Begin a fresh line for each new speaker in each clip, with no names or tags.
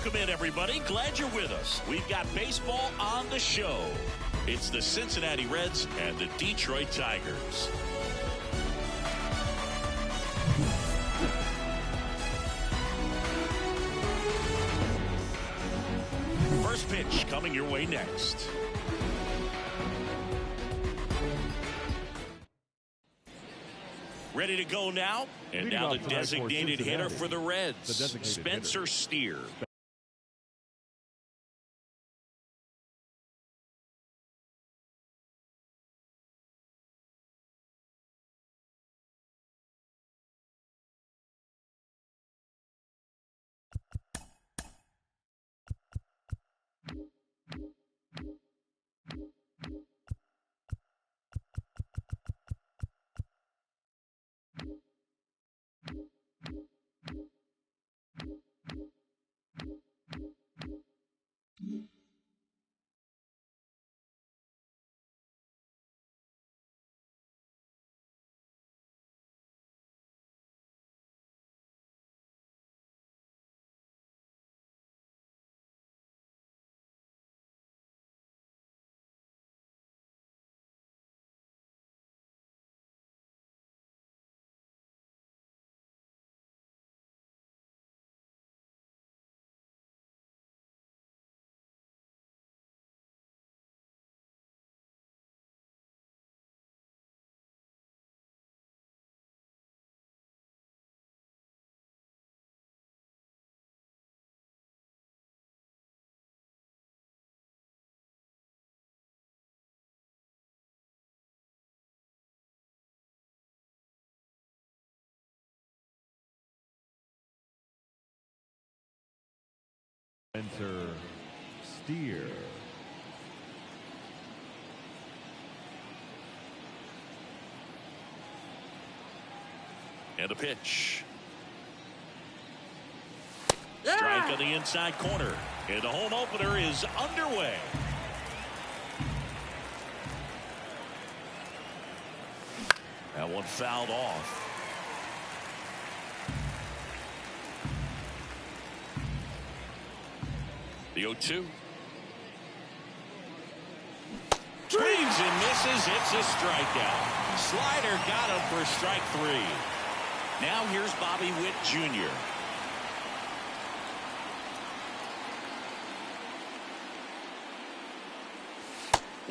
Welcome in, everybody. Glad you're with us. We've got baseball on the show. It's the Cincinnati Reds and the Detroit Tigers. First pitch coming your way next. Ready to go now. And now the designated hitter for the Reds, Spencer Steer.
Spencer Steer.
And a pitch. Strike on the inside corner. And the home opener is underway. That one fouled off. The 0-2. Swings and misses. It's a strikeout. Slider got him for strike 3. Now here's Bobby Witt Jr.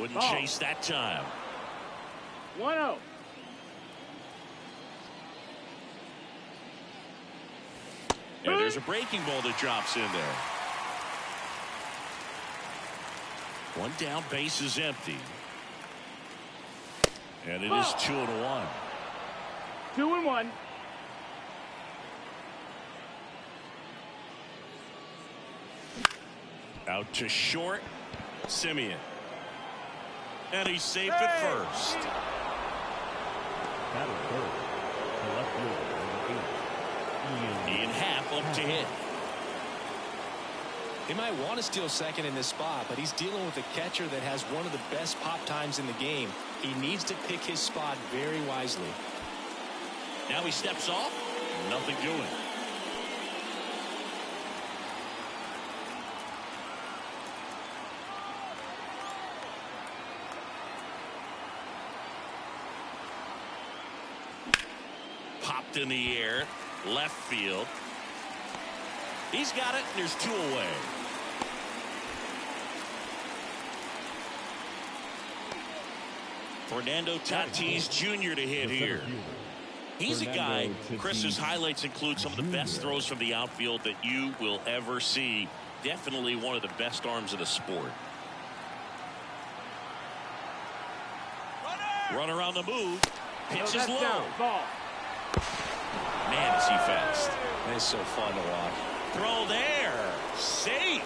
Wouldn't chase that time.
1-0.
And there's a breaking ball that drops in there. One down, base is empty. And it is 2-1.
2-1.
Out to short, Simeon. And he saved it first.
Battle third. The left fielder, number 8.
Ian Happ up to hit.
He might want to steal second in this spot, but he's dealing with a catcher that has one of the best pop times in the game. He needs to pick his spot very wisely.
Now he steps off. Nothing doing. Popped in the air. Left field. He's got it, and there's 2 away. Fernando Tatis Jr. to hit here. He's a guy, Chris's highlights include some of the best throws from the outfield that you will ever see. Definitely one of the best arms of the sport. Runner on the move. Pitch is low. Man, is he fast.
It's so fun to watch.
Throw there. Safe.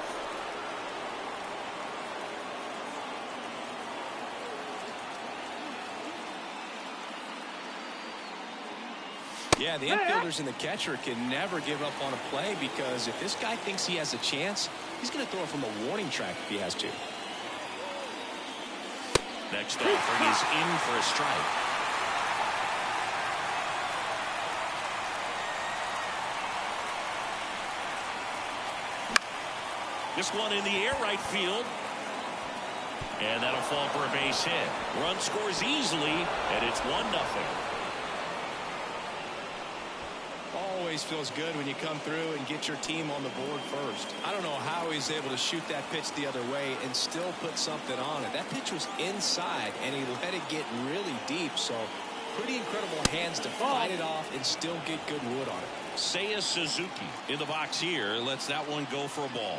Yeah, the infielders and the catcher can never give up on a play because if this guy thinks he has a chance, he's going to throw it from a warning track if he has to.
Next offering is in for a strike. This one in the air right field. And that'll fall for a base hit. Run scores easily, and it's 1-0.
Always feels good when you come through and get your team on the board first. I don't know how he's able to shoot that pitch the other way and still put something on it. That pitch was inside, and he let it get really deep. So pretty incredible hands to fight it off and still get good wood on it.
Seiya Suzuki in the box here lets that one go for a ball.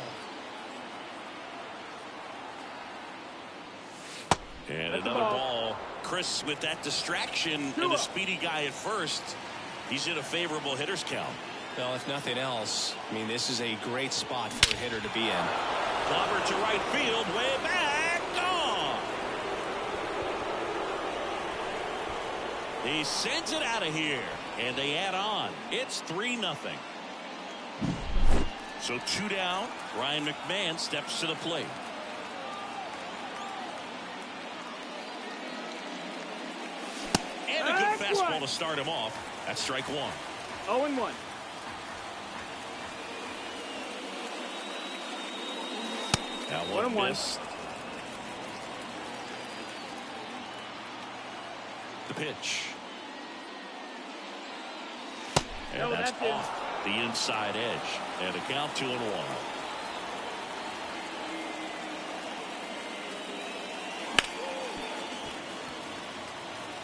And another ball. Chris, with that distraction and the speedy guy at first, he's in a favorable hitter's count.
Well, if nothing else, I mean, this is a great spot for a hitter to be in.
Clobber to right field, way back, gone. He sends it out of here, and they add on. It's 3-0. So 2 down. Ryan McMahon steps to the plate. And a good fastball to start him off. That's strike 1.
0-1.
Now 1-1. Missed. The pitch. And that's off the inside edge. And a count 2-1.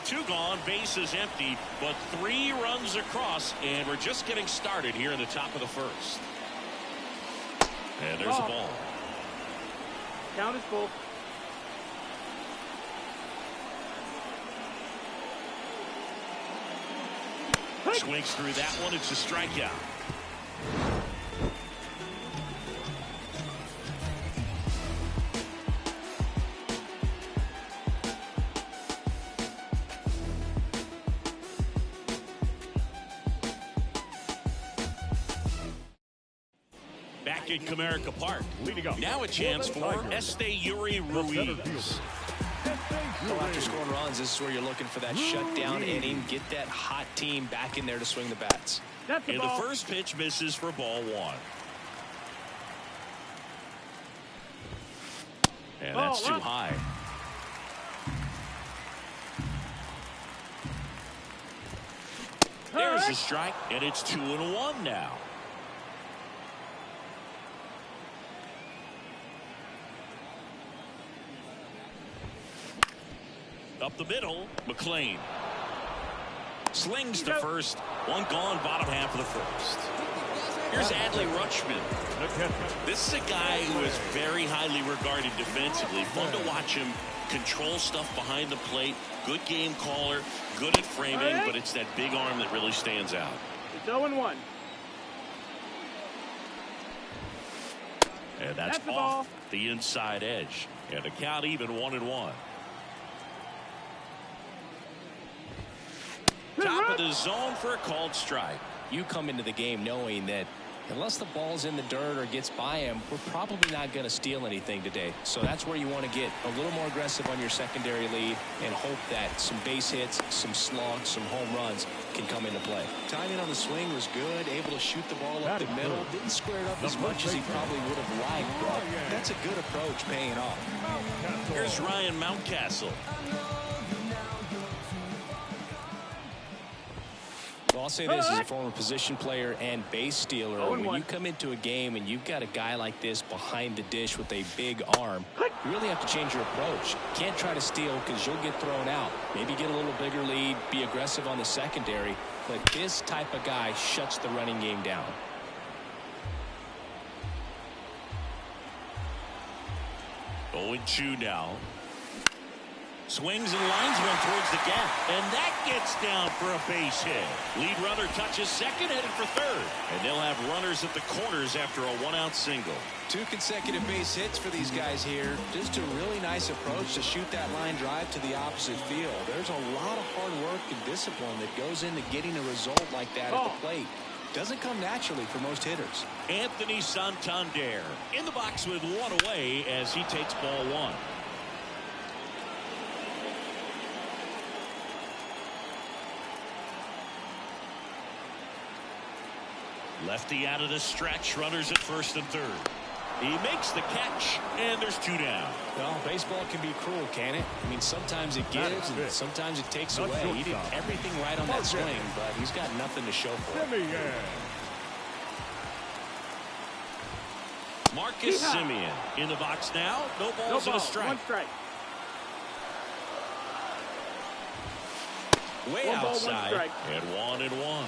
2 gone, bases empty, but 3 runs across, and we're just getting started here in the top of the first. And there's a ball.
Count is full.
Swings through that one. It's a strikeout. Back at Comerica Park. Now a chance for Esteury Ruiz.
So after scoring runs, this is where you're looking for that shutdown inning. Get that hot team back in there to swing the bats.
And the first pitch misses for ball 1. And that's too high. There's a strike, and it's 2-1 now. Up the middle, McLean. Slings to first. 1 gone, bottom half of the first. Here's Adley Rutschman. This is a guy who is very highly regarded defensively. Fun to watch him control stuff behind the plate. Good game caller, good at framing, but it's that big arm that really stands out.
It's 0-1.
And that's off the inside edge. And the count even 1-1. Top of the zone for a called strike.
You come into the game knowing that unless the ball's in the dirt or gets by him, we're probably not going to steal anything today. So that's where you want to get a little more aggressive on your secondary lead and hope that some base hits, some slugs, some home runs can come into play. Timing on the swing was good, able to shoot the ball up the middle. Didn't square it up as much as he probably would have liked, but that's a good approach paying off.
Here's Ryan Mountcastle.
Well, I'll say this as a former position player and base stealer. When you come into a game and you've got a guy like this behind the dish with a big arm, you really have to change your approach. Can't try to steal because you'll get thrown out. Maybe get a little bigger lead, be aggressive on the secondary. But this type of guy shuts the running game down.
Oh, 0-2 now. Swings and lines one towards the gap, and that gets down for a base hit. Lead runner touches second, headed for third, and they'll have runners at the corners after a 1-out single.
2 consecutive base hits for these guys here. Just a really nice approach to shoot that line drive to the opposite field. There's a lot of hard work and discipline that goes into getting a result like that at the plate. Doesn't come naturally for most hitters.
Anthony Santander in the box with 1 away as he takes ball 1. Lefty out of the stretch, runners at first and third. He makes the catch, and there's 2 down.
Well, baseball can be cruel, can it? I mean, sometimes it gives, and sometimes it takes away. He did everything right on that swing, but he's got nothing to show for it.
Marcus Semien in the box now. No balls and a strike.
1 strike.
Way
1 ball, 1
outside.
strike.
And 1-1.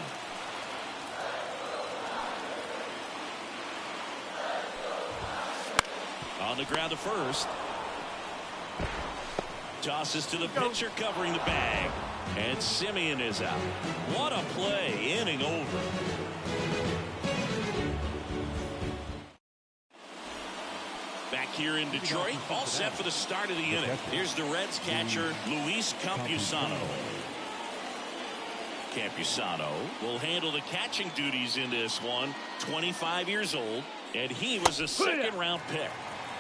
On the ground to first. Tosses to the pitcher covering the bag. And Semien is out. What a play. Inning over. Back here in Detroit. All set for the start of the inning. Here's the Reds catcher, Luis Campusano. Campusano will handle the catching duties in this one. 25 years old. And he was a second-round pick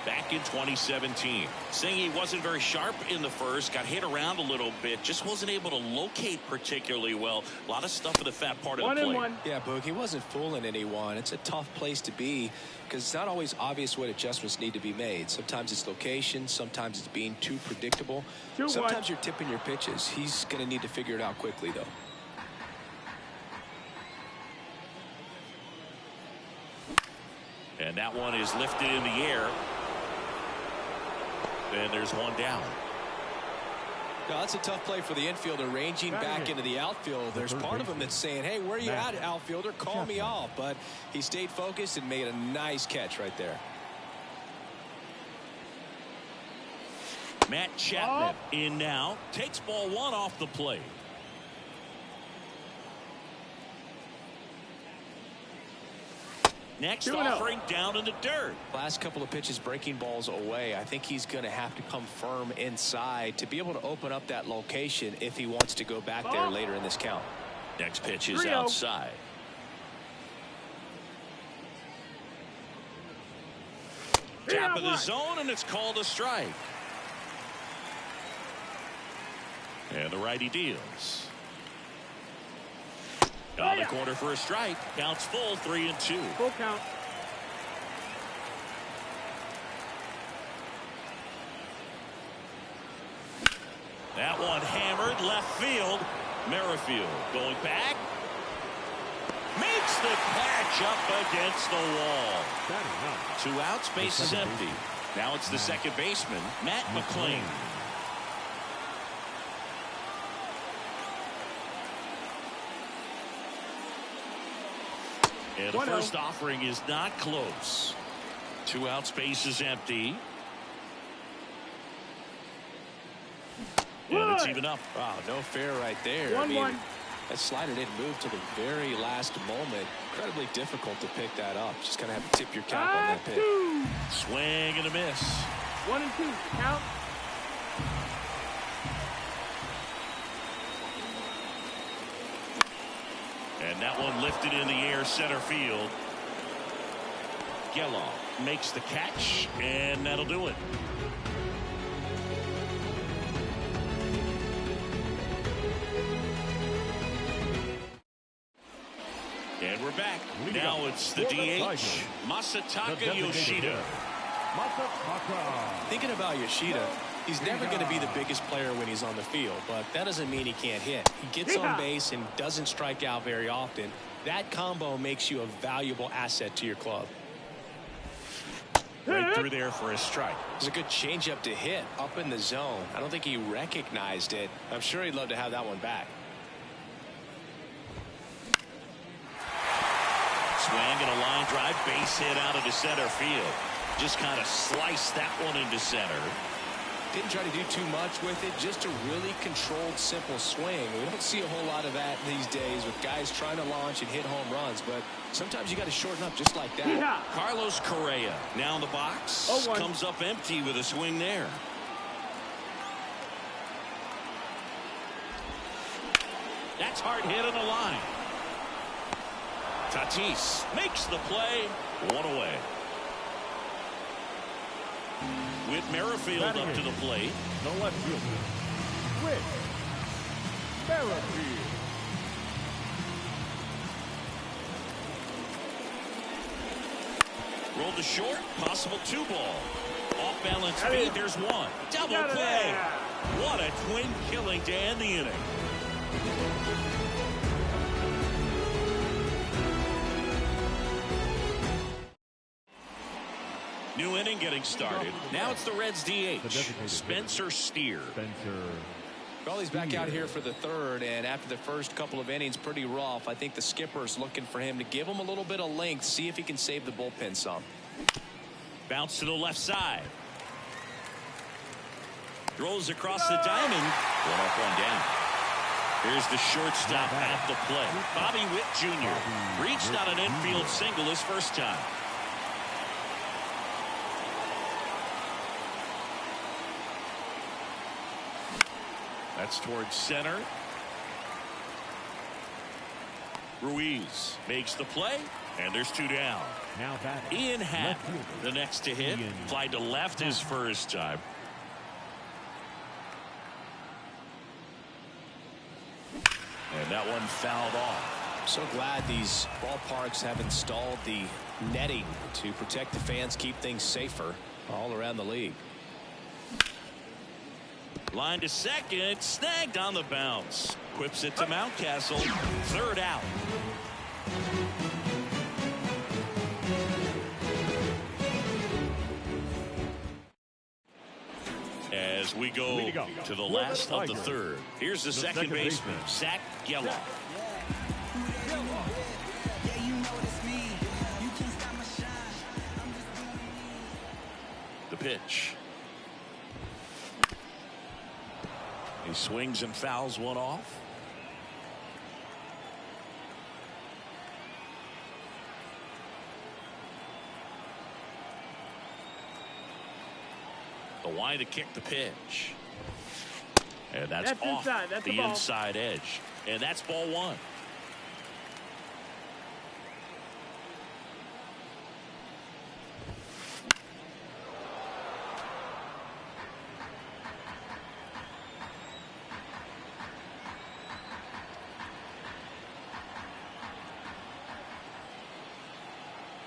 back in 2017. Saying he wasn't very sharp in the first, got hit around a little bit, just wasn't able to locate particularly well. A lot of stuff in the fat part of the plate.
1-1.
Yeah, Boog, he wasn't fooling anyone. It's a tough place to be because it's not always obvious what adjustments need to be made. Sometimes it's location, sometimes it's being too predictable.
2-1.
Sometimes you're tipping your pitches. He's going to need to figure it out quickly, though.
And that one is lifted in the air. And there's 1 down.
Now, that's a tough play for the infielder ranging back into the outfield. There's part of him that's saying, hey, where are you at, outfielder? Call me off. But he stayed focused and made a nice catch right there.
Matt Chapman in now. Takes ball 1 off the plate. Next offering down in the dirt.
Last couple of pitches breaking balls away. I think he's going to have to come firm inside to be able to open up that location if he wants to go back there later in this count.
Next pitch is outside. Top of the zone, and it's called a strike. And the righty deals. On the corner for a strike. Counts full, 3-2.
Full count.
That one hammered left field. Merrifield going back. Makes the catch up against the wall. 2 outs, base is empty. Now it's the second baseman, Matt McClain. And the first offering is not close. 2 outs, base is empty. And it's even up.
Wow, no fair right there.
1-1.
That slider didn't move till the very last moment. Incredibly difficult to pick that up. Just kind of have to tip your cap on that pitch.
Swing and a miss.
1-2. Count.
And that one lifted in the air, center field. Geloff makes the catch, and that'll do it. And we're back. Now it's the DH, Masataka Yoshida.
Thinking about Yoshida, he's never going to be the biggest player when he's on the field, but that doesn't mean he can't hit. He gets on base and doesn't strike out very often. That combo makes you a valuable asset to your club.
Right through there for a strike.
It's a good changeup to hit up in the zone. I don't think he recognized it. I'm sure he'd love to have that one back.
Swing and a line drive, base hit out into center field. Just kind of sliced that one into center.
Didn't try to do too much with it, just a really controlled, simple swing. We don't see a whole lot of that these days with guys trying to launch and hit home runs, but sometimes you got to shorten up just like that.
Carlos Correa now in the box. Comes up empty with a swing there. That's hard hit on the line. Tatis makes the play. 1 away. With Merrifield up to the plate.
The left fielder, Whit Merrifield.
Rolled to short, possible 2-ball. Off balance feed, there's one. Double play. What a twin killing to end the inning. New inning getting started. Now it's the Reds DH, Spencer Steer.
Well, he's back out here for the third, and after the first couple of innings, pretty rough. I think the skipper's looking for him to give him a little bit of length, see if he can save the bullpen some.
Bounce to the left side. Throws across the diamond. One up, one down. Here's the shortstop at the plate. Bobby Witt Jr. reached on an infield single his first time. That's towards center. Ruiz makes the play, and there's 2 down.
Now batting.
Ian Happ, the next to hit, flied to left his first time. And that one fouled off.
So glad these ballparks have installed the netting to protect the fans, keep things safer all around the league.
Line to second, snagged on the bounce. Whips it to Mountcastle. Third out. As we go to the last of the third. Here's the second baseman, Zach Geloff. The pitch. He swings and fouls one off. The line to kick the pitch. And that's off
inside. That's
the inside edge. And that's ball one.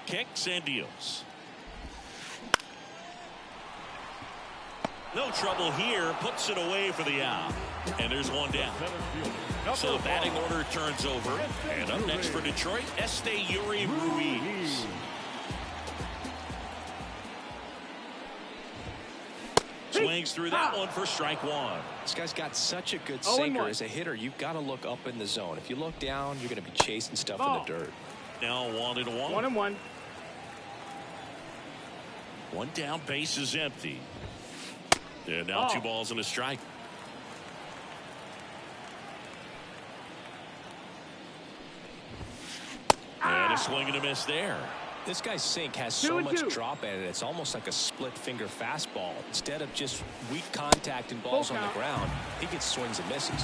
Kicks and deals. No trouble here. Puts it away for the out. And there's one down. So the batting order turns over. And up next for Detroit, Yuri Ruiz. Swings through that one for strike one.
This guy's got such a good sinker. As a hitter, you've got to look up in the zone. If you look down, you're going to be chasing stuff in the dirt.
Now 1-1.
1-1.
One down, base is empty. And now 2 balls and a strike. And a swing and a miss there.
This guy's sink has so much drop in it. It's almost like a split finger fastball. Instead of just weak contact and balls on the ground, he gets swings and misses.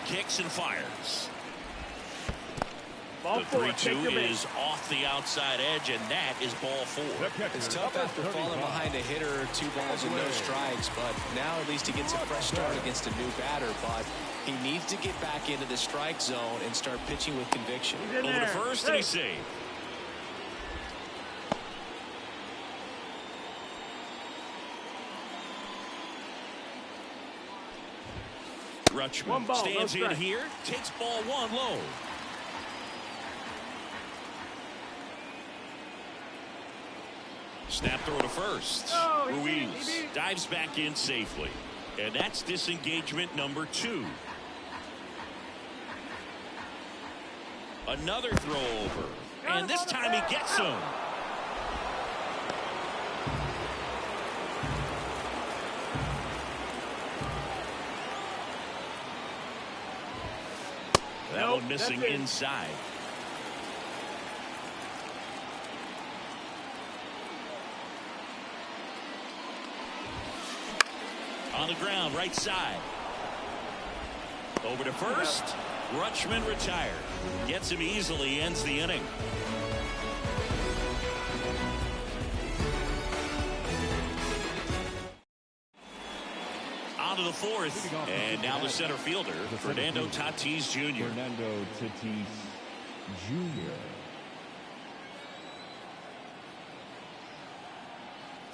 Kicks and fires.
Ball
the 3-2 is off the outside edge, and that is ball 4.
It's tough after falling behind a hitter, 2 balls and no strikes, but now at least he gets a fresh start against a new batter. But he needs to get back into the strike zone and start pitching with conviction.
Over to first, and he's saved. Rutschman stands in here, takes ball 1 low. Snap throw to first. Ruiz dives back in safely. And that's disengagement number 2. Another throw over. And this time he gets him. That one missing inside. On the ground, right side. Over to first. Rutschman retired. Gets him easily, ends the inning. On to the 4th. And now the center fielder, Fernando Tatis Jr.
Fernando Tatis Jr.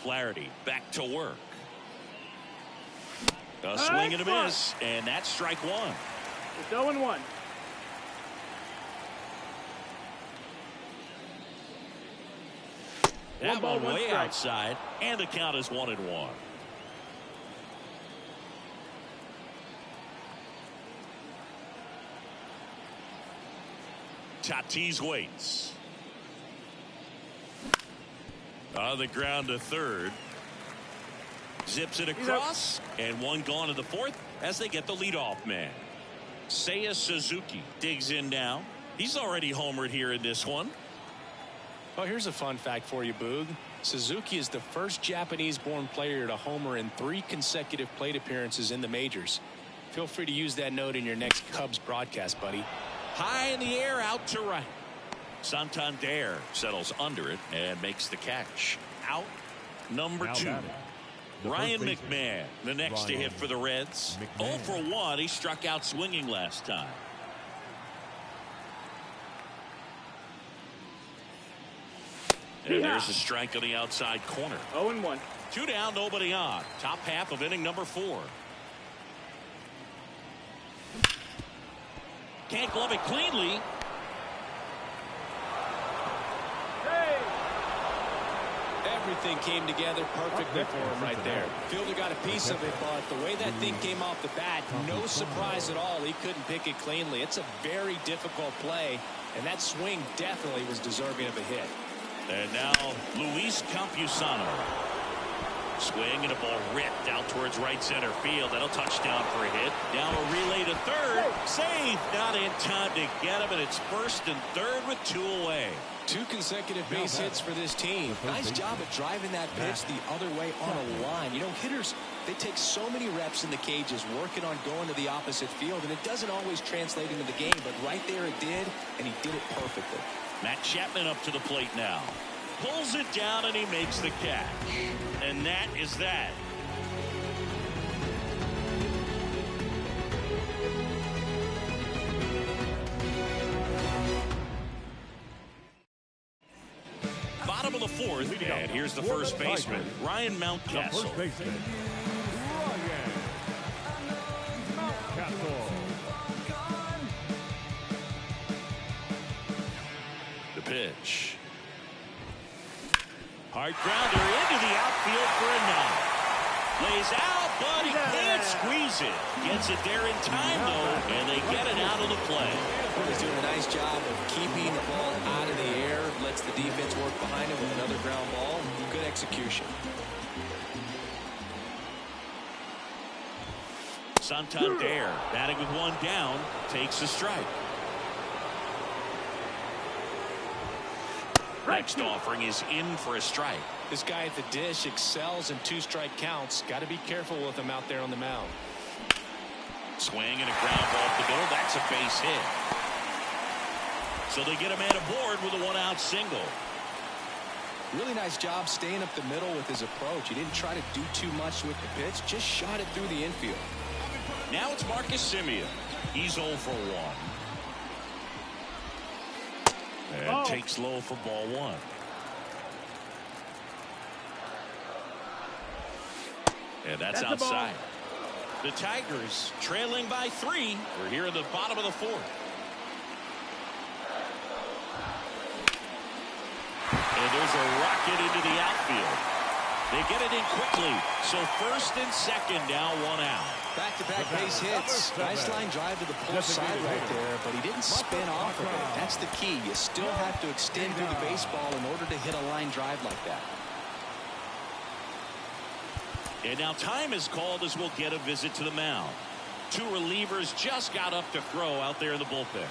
Flaherty back to work. A swing and a miss, and that's strike one.
It's 0-1.
That one way outside, and the count is 1-1. Tatis waits. On the ground to third. Zips it across, and one gone to the fourth as they get the leadoff man. Seiya Suzuki digs in now. He's already homered here in this one.
Oh, here's a fun fact for you, Boog. Suzuki is the first Japanese-born player to homer in 3 consecutive plate appearances in the majors. Feel free to use that note in your next Cubs broadcast, buddy.
High in the air, out to right. Santander settles under it and makes the catch. Out number 2. Ryan McMahon, the next to hit for the Reds. 0 for 1. He struck out swinging last time. And there's a strike on the outside corner.
0-1.
2 down, nobody on. Top half of inning number 4. Can't glove it cleanly.
Everything came together perfectly for him right there. Fielder got a piece of it, but the way that thing came off the bat, no surprise at all. He couldn't pick it cleanly. It's a very difficult play, and that swing definitely was deserving of a hit.
And now Luis Campusano. Swing and a ball ripped out towards right center field. That'll touchdown for a hit. Now a relay to third. Safe. Not in time to get him, and it's first and third with 2 away.
2 consecutive base hits for this team. Nice job of driving that pitch the other way on a line. You know, hitters, they take so many reps in the cages working on going to the opposite field, and it doesn't always translate into the game, but right there it did, and he did it perfectly.
Matt Chapman up to the plate now. Pulls it down, and he makes the catch. And that is that. Bottom of the 4th, and here's the first baseman, Ryan Mountcastle.
First baseman, Ryan Mountcastle.
The pitch. Hard grounder into the outfield for a knock. Lays out, but he can't squeeze it. Gets it there in time, though, and they get it out of the play.
He's doing a nice job of keeping the ball out of the air. Lets the defense work behind him with another ground ball. Good execution.
Santander batting with 1 down, takes a strike. Next offering is in for a strike.
This guy at the dish excels in 2-strike counts. Got to be careful with him out there on the mound.
Swing and a ground ball up the middle. That's a base hit. So they get a man aboard with a 1-out single.
Really nice job staying up the middle with his approach. He didn't try to do too much with the pitch. Just shot it through the infield.
Now it's Marcus Semien. He's 0 for 1. And takes low for ball 1. And that's outside. The Tigers trailing by 3. We're here in the bottom of the 4th. And there's a rocket into the outfield. They get it in quickly. So first and second now, 1 out.
Back-to-back base hits. Nice line drive to the pull side right there, but he didn't spin off of it. That's the key. You still have to extend through the baseball in order to hit a line drive like that.
And now time is called as we'll get a visit to the mound. 2 relievers just got up to throw out there in the bullpen.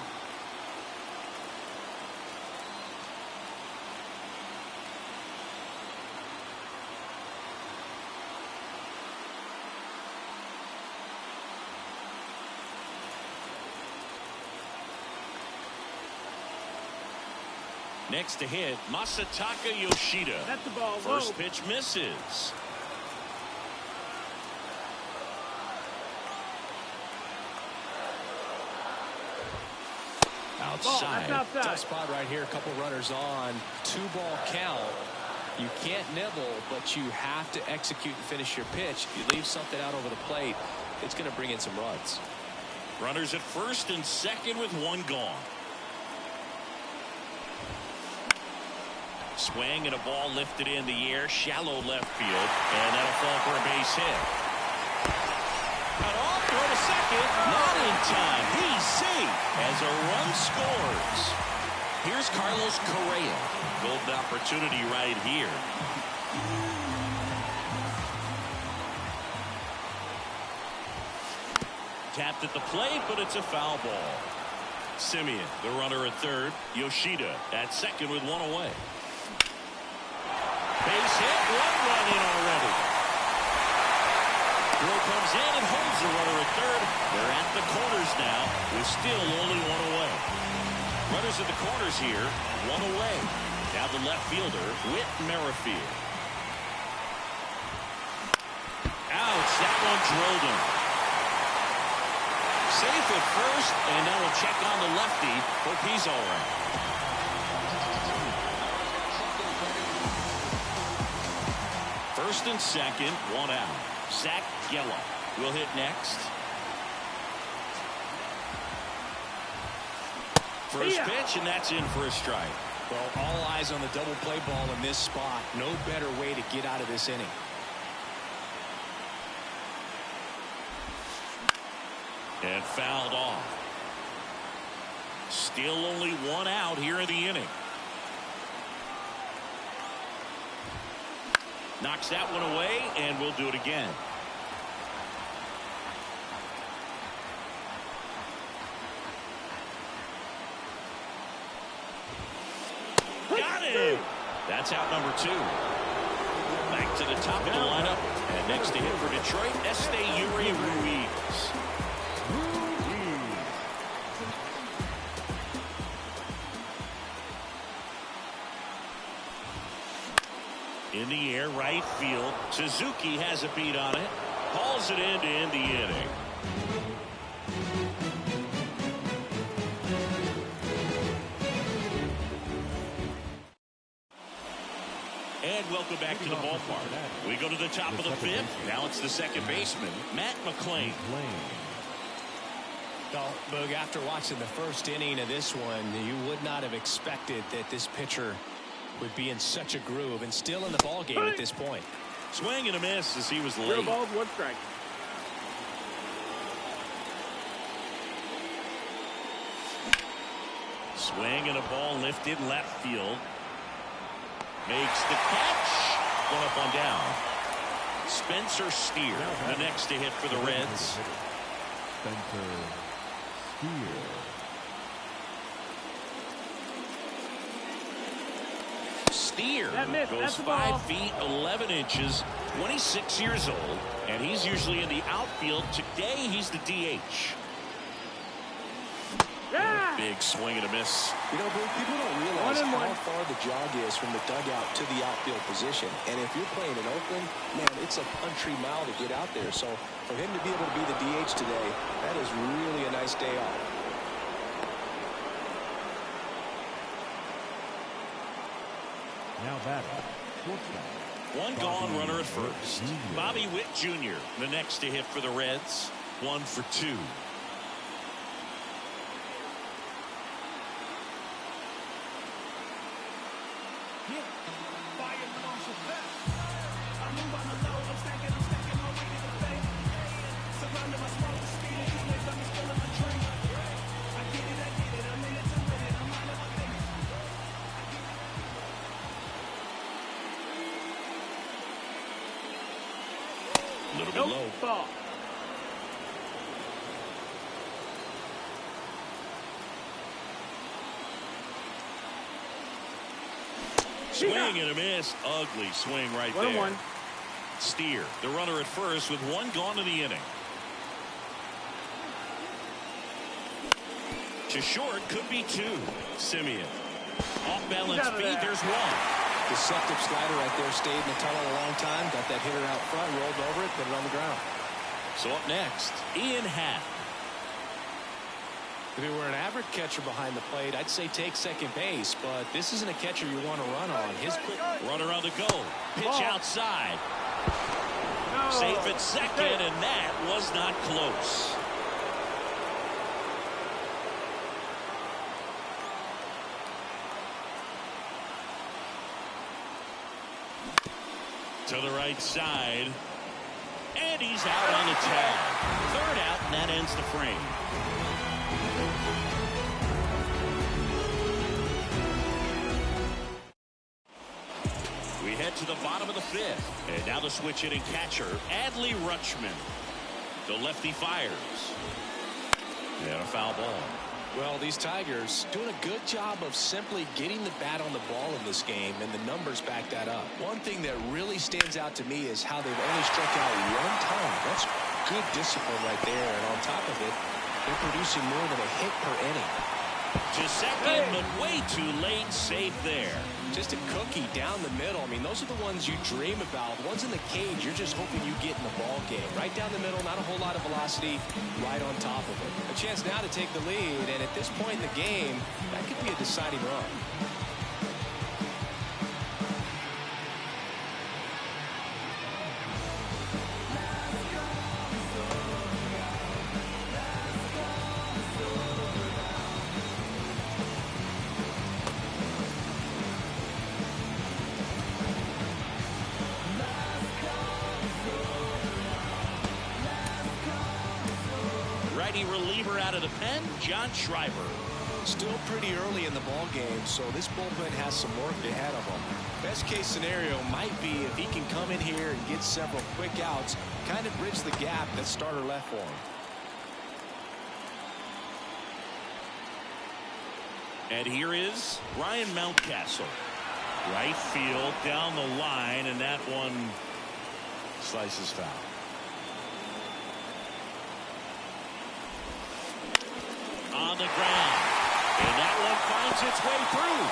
Next to hit, Masataka Yoshida.
That's the ball.
First pitch misses. Outside.
That's outside.
Tough spot right here. A couple runners on. 2-ball count. You can't nibble, but you have to execute and finish your pitch. If you leave something out over the plate, it's going to bring in some runs.
Runners at first and second with one gone. Swing and a ball lifted in the air, shallow left field, and that'll fall for a base hit. Cut off, throw to second, not in time. He's safe as a run scores. Here's Carlos Correa. Golden opportunity right here. Tapped at the plate, but it's a foul ball. Simeon, the runner at third. Yoshida at second with one away. Base hit, one run in already. Throw comes in and holds the runner at third. They're at the corners now with still only one away. Runners at the corners here, one away. Now the left fielder, Whit Merrifield. Ouch, that one drilled him. Safe at first, and now we'll check on the lefty. Hope he's all right. First and second, one out. Zach Gallo will hit next. First pitch, and that's in for a strike.
Well, all eyes on the double play ball in this spot. No better way to get out of this inning.
And fouled off. Still only one out here in the inning. Knocks that one away, and we'll do it again. Got it! That's out number 2. Back to the top of the lineup. And next to hit for Detroit, Esteury Ruiz. In the air, right field. Suzuki has a beat on it. Hauls it in to end the inning. And welcome back to the ballpark. We go to the top of the fifth. Now it's the second baseman, Matt McClain.
Well, Boog, after watching the first inning of this one, you would not have expected that this pitcher would be in such a groove and still in the ball game at this point.
Swing and a miss as he was late.
0 balls, 1 strike.
Swing and a ball lifted left field. Makes the catch. One up, one down. Spencer Steer, the next to hit for the Reds.
Spencer Steer.
Steer
That's
goes
the ball.
5 feet 11 inches, 26 years old, and he's usually in the outfield. Today he's the DH.
Yeah.
Big swing and a miss.
You know, people don't realize
1-1.
how far the jog is from the dugout to the outfield position. And if you're playing in Oakland, man, it's a country mile to get out there. So for him to be able to be the DH today, that is really a nice day off.
Now batting, shortstop.
One gone, runner at first. Bobby Witt Jr., the next to hit for the Reds. 1 for 2. A little bit low.
Ball.
Swing and a miss. Ugly swing right
1-1.
there. Steer, the runner at first with one gone in the inning. To short, could be 2. Simeon. Off balance feet, there's 1.
Deceptive slider right there. Stayed in the tunnel a long time. Got that hitter out front, rolled over it, put it on the ground.
So up next, Ian Happ.
If it were an average catcher behind the plate, I'd say take second base, but this isn't a catcher you want to run on. His quick
runner on the go. Pitch outside.
No.
Safe at second, and that was not close. To the right side. And he's out on the tag. Third out, and that ends the frame. We head to the bottom of the fifth. And now the switch hitting catcher, Adley Rutschman. The lefty fires. And a foul ball.
Well, these Tigers doing a good job of simply getting the bat on the ball in this game, and the numbers back that up. One thing that really stands out to me is how they've only struck out one time. That's good discipline right there, and on top of it, they're producing more than a hit per inning.
To second, but way too late. Safe there.
Just a cookie down the middle. I mean, those are the ones you dream about. The ones in the cage, you're just hoping you get in the ball game. Right down the middle, not a whole lot of velocity, right on top of it. A chance now to take the lead, and at this point in the game, that could be a deciding run.
Reliever out of the pen, John Schreiber.
Still pretty early in the ball game, so this bullpen has some work ahead of him. Best case scenario might be if he can come in here and get several quick outs, kind of bridge the gap that starter left for him.
And here is Ryan Mountcastle. Right field, down the line, and that one slices foul. On the ground, and that one finds its way through,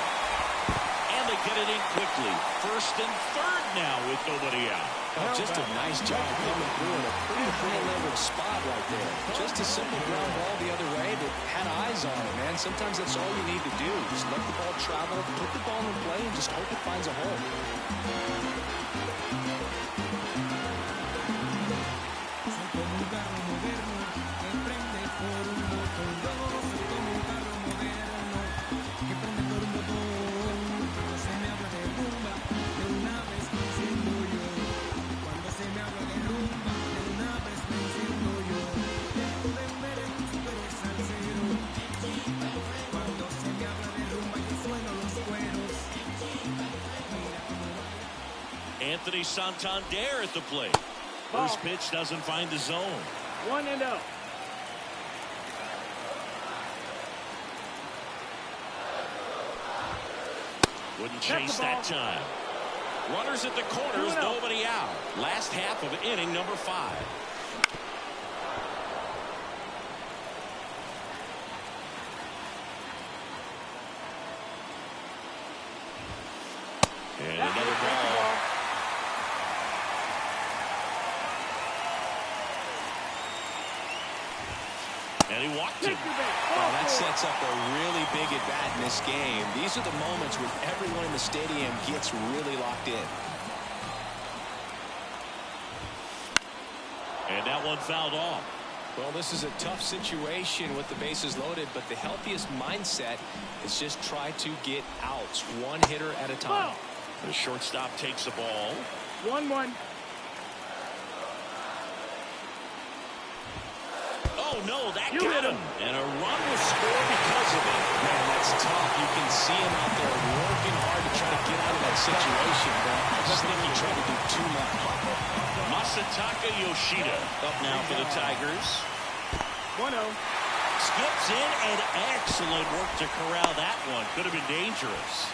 and they get it in quickly. First and third now with nobody out.
Oh, just a nice job coming through in a pretty high leverage spot right there. Just a simple ground ball the other way that had eyes on it, man. Sometimes that's all you need to do. Just let the ball travel, put the ball in play, and just hope it finds a hole.
Anthony Santander at the plate. First pitch doesn't find the zone.
1-0.
Wouldn't chase that time. Runners at the corners, nobody out. Last half of inning number 5. And another ball. And he walked it.
Well, that sets up a really big at-bat in this game. These are the moments when everyone in the stadium gets really locked in.
And that one fouled off.
Well, this is a tough situation with the bases loaded, but the healthiest mindset is just try to get outs, one hitter at a time.
The shortstop takes the ball.
1-1.
Oh, no, that got him. And a run was scored because of it.
Man, that's tough. You can see him out there working hard to try to get out of that situation, but I just think he tried to do too much.
Masataka Yoshida up now for the Tigers.
1-0.
Skips in, and excellent work to corral that one. Could have been dangerous.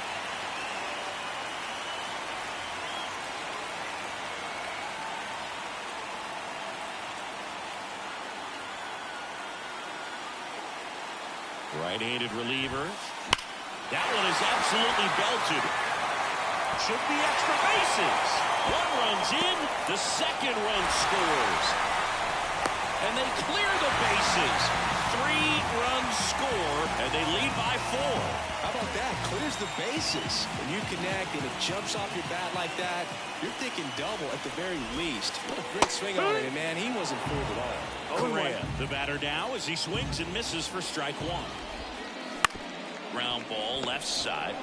Right-handed reliever. That one is absolutely belted. Should be extra bases. One runs in. The second run scores. And they clear the bases. 3-run score, and they lead by 4.
How about that? Clears the bases. When you connect and it jumps off your bat like that, you're thinking double at the very least. What a great swing on it, and man, he wasn't fooled at all.
Correa, the batter now, as he swings and misses for strike 1. Ground ball left side.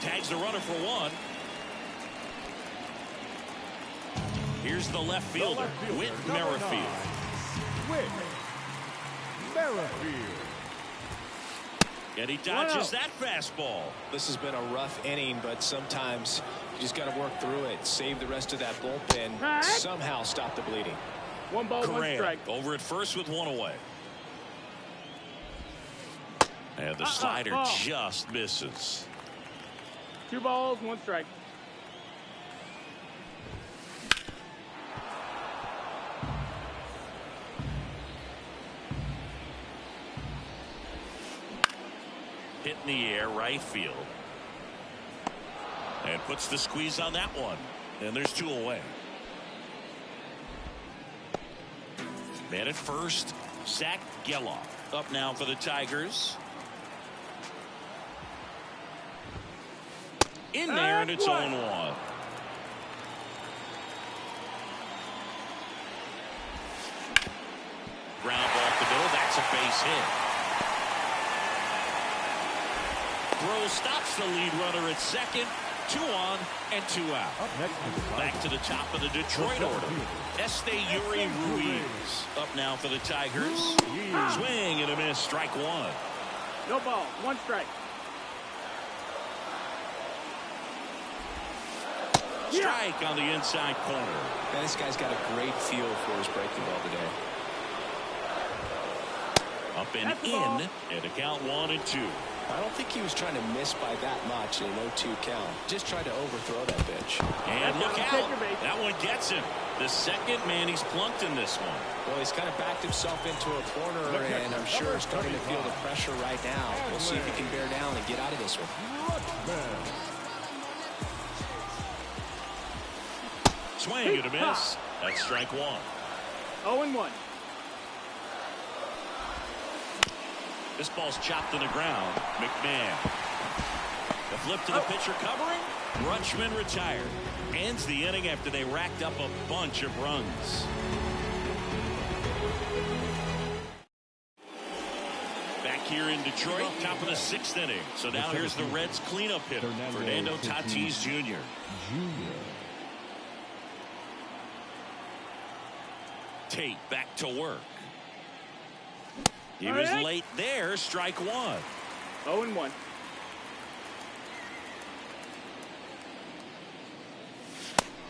Tags the runner for 1. Here's the left fielder, Whit Merrifield.
Whit Merrifield.
And he dodges that fastball.
This has been a rough inning, but sometimes you just got to work through it. Save the rest of that bullpen. Somehow stop the bleeding.
1 ball, 1 strike.
Over at first with 1 away. And the slider just misses.
2 balls, 1 strike.
Hit in the air, right field. And puts the squeeze on that one. And there's 2 away. Man at first, Zach Geloff up now for the Tigers. In there, and it's 0-1. Ground ball up the middle. That's a base hit. Throw stops the lead runner at second. 2 on and 2 out. Back to the top of the Detroit order. Yuri Ruiz up now for the Tigers. Swing and a miss. Strike 1.
No ball, 1 strike.
Strike on the inside corner.
Man, this guy's got a great feel for his breaking ball today.
Up and in, and a count 1 and 2.
I don't think he was trying to miss by that much in an 0-2 count. Just tried to overthrow that pitch.
And look out. That one gets him. The second man he's plunked in this one.
Well, he's kind of backed himself into a corner, and I'm sure he's starting to feel the pressure right now. We'll see if he can bear down and get out of this one.
Swing and a miss. That's strike 1.
0-1.
This ball's chopped in the ground. McMahon. The flip to the pitcher covering. Rutschman retired. Ends the inning after they racked up a bunch of runs. Back here in Detroit, top of the 6th inning. So now here's the Reds cleanup hitter, Fernando Tatis Jr. Tate back to work. He was late there. Strike 1.
0-1.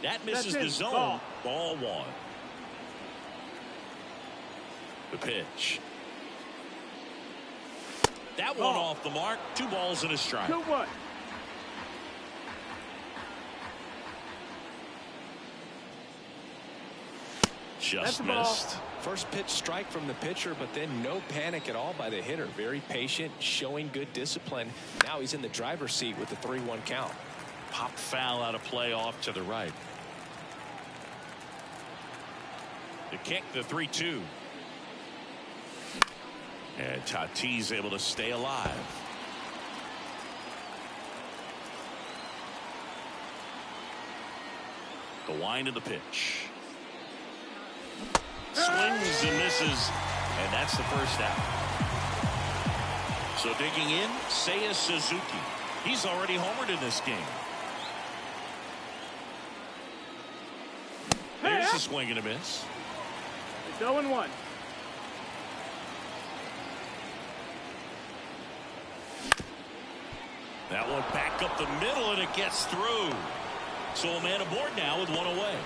That misses the zone. Ball 1. The pitch. That one off the mark. 2 balls and a strike.
2-1.
Just missed.
First pitch strike from the pitcher, but then no panic at all by the hitter. Very patient, showing good discipline. Now he's in the driver's seat with the 3-1 count.
Pop foul out of play off to the right. The kick, the 3-2. And Tatis able to stay alive. The wind of the pitch. Swings and misses, and that's the first out. So digging in, Seiya Suzuki. He's already homered in this game. There's a swing and a miss.
It's 0-1.
That one back up the middle, and it gets through. So a man aboard now with 1 away.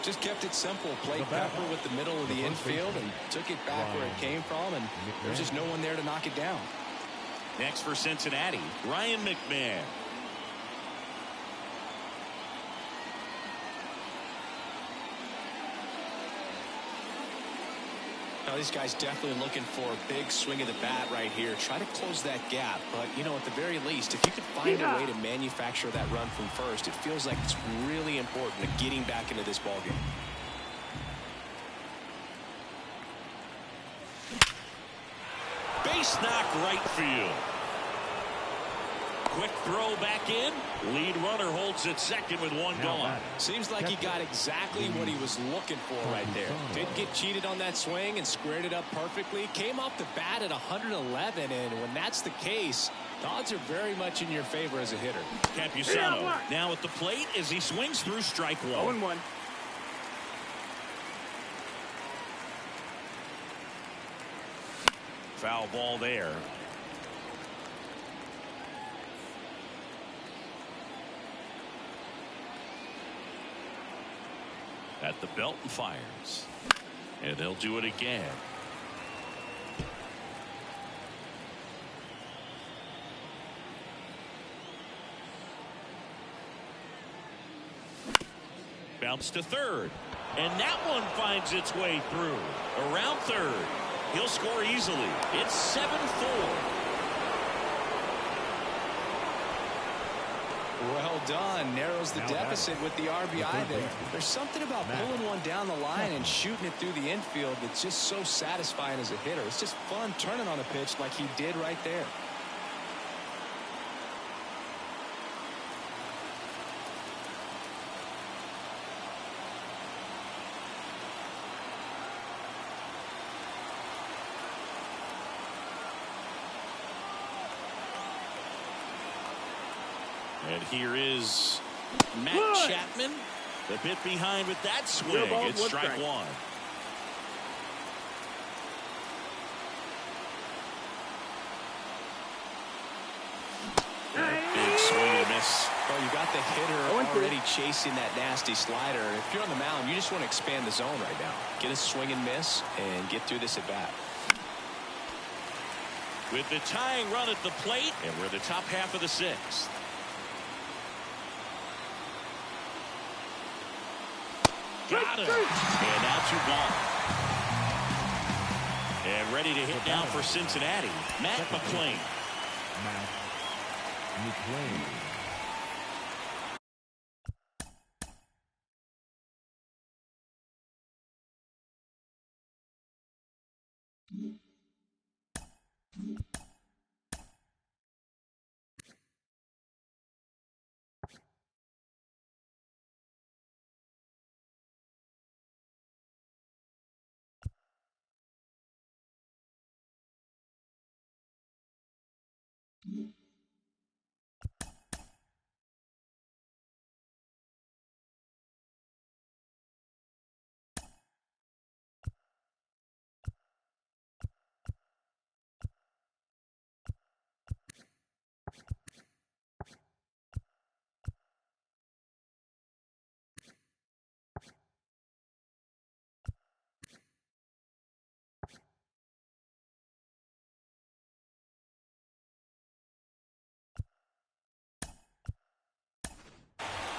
Just kept it simple. Played pepper with the middle of the infield and took it back where it came from, and there's just no one there to knock it down.
Next for Cincinnati, Ryan McMahon.
Now, these guys definitely looking for a big swing of the bat right here. Try to close that gap. But, you know, at the very least, if you could find a way to manufacture that run from first, it feels like it's really important to getting back into this ballgame.
Base knock right field. Quick throw back in. Lead runner holds at second with one gone.
Seems like he got exactly what he was looking for right there. Didn't get cheated on that swing and squared it up perfectly. Came off the bat at 111, and when that's the case, the odds are very much in your favor as a hitter.
Campusano now at the plate as he swings through strike one.
0-1.
Foul ball there. At the belt and fires. And they'll do it again. Bounce to third. And that one finds its way through. Around third. He'll score easily. It's 7-4.
Well done. Narrows the deficit with the RBI there. There's something about pulling one down the line and shooting it through the infield that's just so satisfying as a hitter. It's just fun turning on a pitch like he did right there.
And here is Matt Chapman. The bit behind with that swing. It's strike one. Big swing and a miss.
Well, you got the hitter already chasing that nasty slider. If you're on the mound, you just want to expand the zone right now. Get a swing and miss and get through this at bat.
With the tying run at the plate, and we're the top half of the sixth. Got him. And now 2 gone. And ready to hit now for Cincinnati, Matt McClain.
Matt McClain.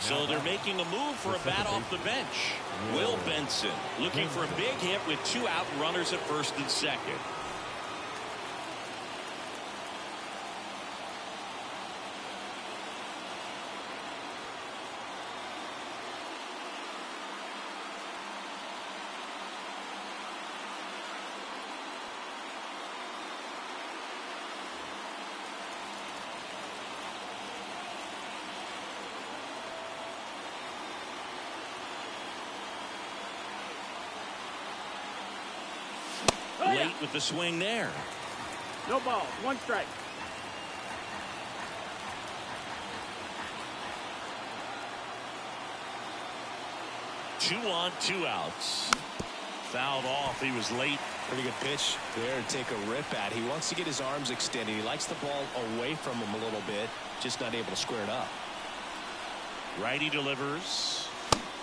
So they're making a move for a bat off the bench. Will Benson looking for a big hit with 2 out, runners at first and second. Late with the swing there.
No ball. 1 strike.
Two on, 2 outs. Fouled off. He was late.
Pretty good pitch there to take a rip at. He wants to get his arms extended. He likes the ball away from him a little bit. Just not able to square it up.
Righty delivers.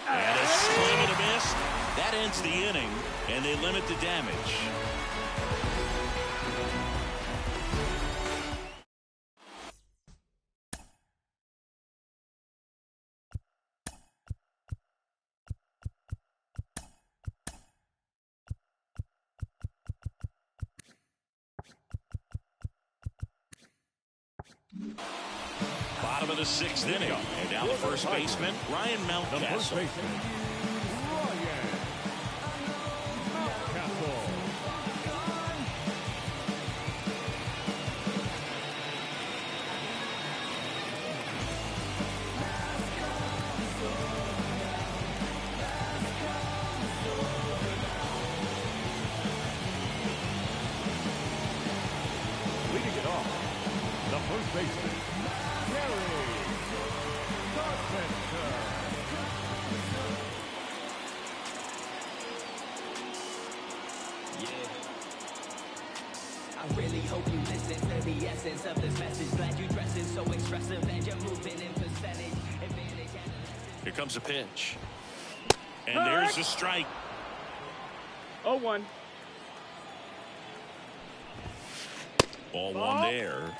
And a swing and a miss. That ends the inning, and they limit the damage. Bottom of the 6th inning. And now the first baseman, Ryan
The first
Mountcastle.
baseman, Ryan Mountcastle. Leading it off, the first baseman, Gary Carpenter.
I really hope you listen to the essence of this message. Glad you dressing so expressive and you're moving in percentage. Advantage and
Here comes a pitch. And there's a strike.
0-1.
Ball
Ball.
1 there.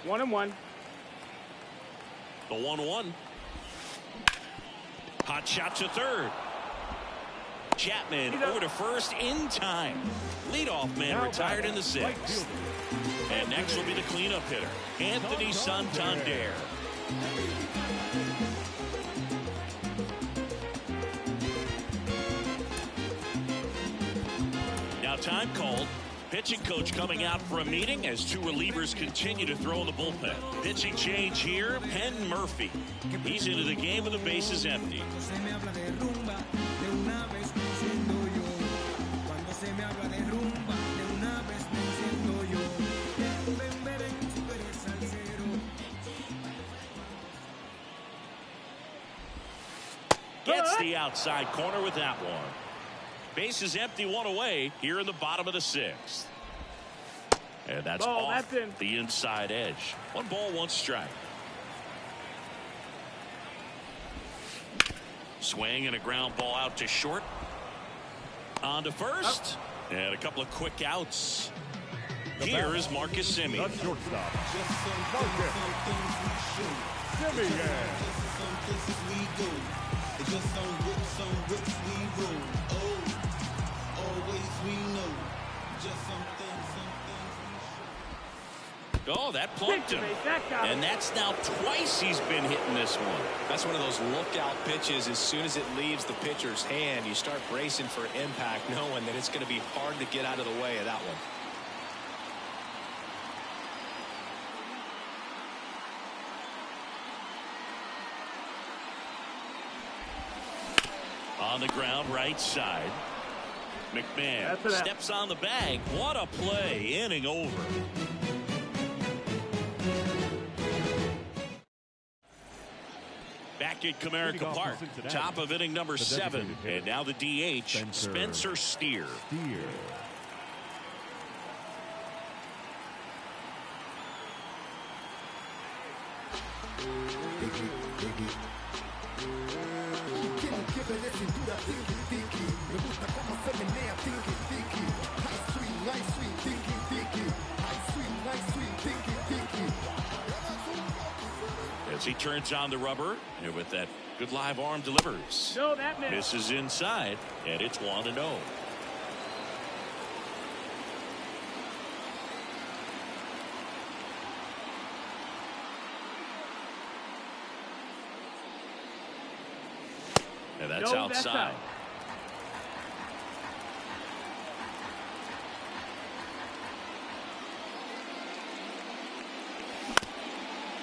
1-1.
The 1-1. Hot shot to third. Chapman over to first in time. Leadoff man
Now
retired in the
right
6th.
fielder.
And next will be the cleanup hitter, Anthony Santander. Now time called. Pitching coach coming out for a meeting as 2 relievers continue to throw in the bullpen. Pitching change here, Penn Murphy. He's into the game with the bases empty.
Se me habla de rumba, de una vez me enciendo yo. Cuando se me habla de rumba, de una vez me enciendo yo. Ven, ven, tú eres salsero.
Gets the outside corner with that one. Bases empty, 1 away here in the bottom of the 6th. And that's
Ball,
off
that's in.
the inside edge. 1 ball, 1 strike. Swing and a ground ball out to short. On to first. And a couple of quick outs. Here is Marcus
The
Semien.
shortstop, Marcus Semien.
Oh, that plunked him.
That guy.
And that's now twice he's been hitting this one.
That's one of those lookout pitches. As soon as it leaves the pitcher's hand, you start bracing for impact, knowing that it's going to be hard to get out of the way of that one.
On the ground, right side. McMahon
That's it.
steps on the bag. What a play. Inning over. Back at Comerica
Leading off
Park,
for Cincinnati,
top of inning number
the
7.
designated hitter,
And now the DH, Spencer Steer.
Steer.
As he turns on the rubber, and with that good live arm delivers.
No, that missed.
This is inside, and it's 1-0. And that's
No, that's
outside.
out.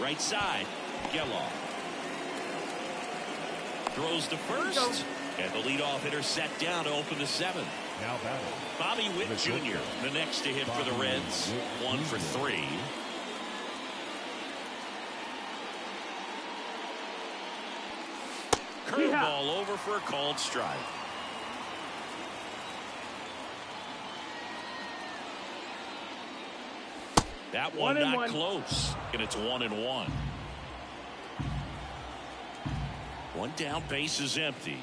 Right side, Geloff. Throws to first, and the leadoff hitter set down to open the 7th.
Now batting,
Bobby Witt Jr., the next to hit for the Reds, 1 for 3. Curveball over for a called strike. That one not
1-1.
close, and it's 1-1. One down, base is empty.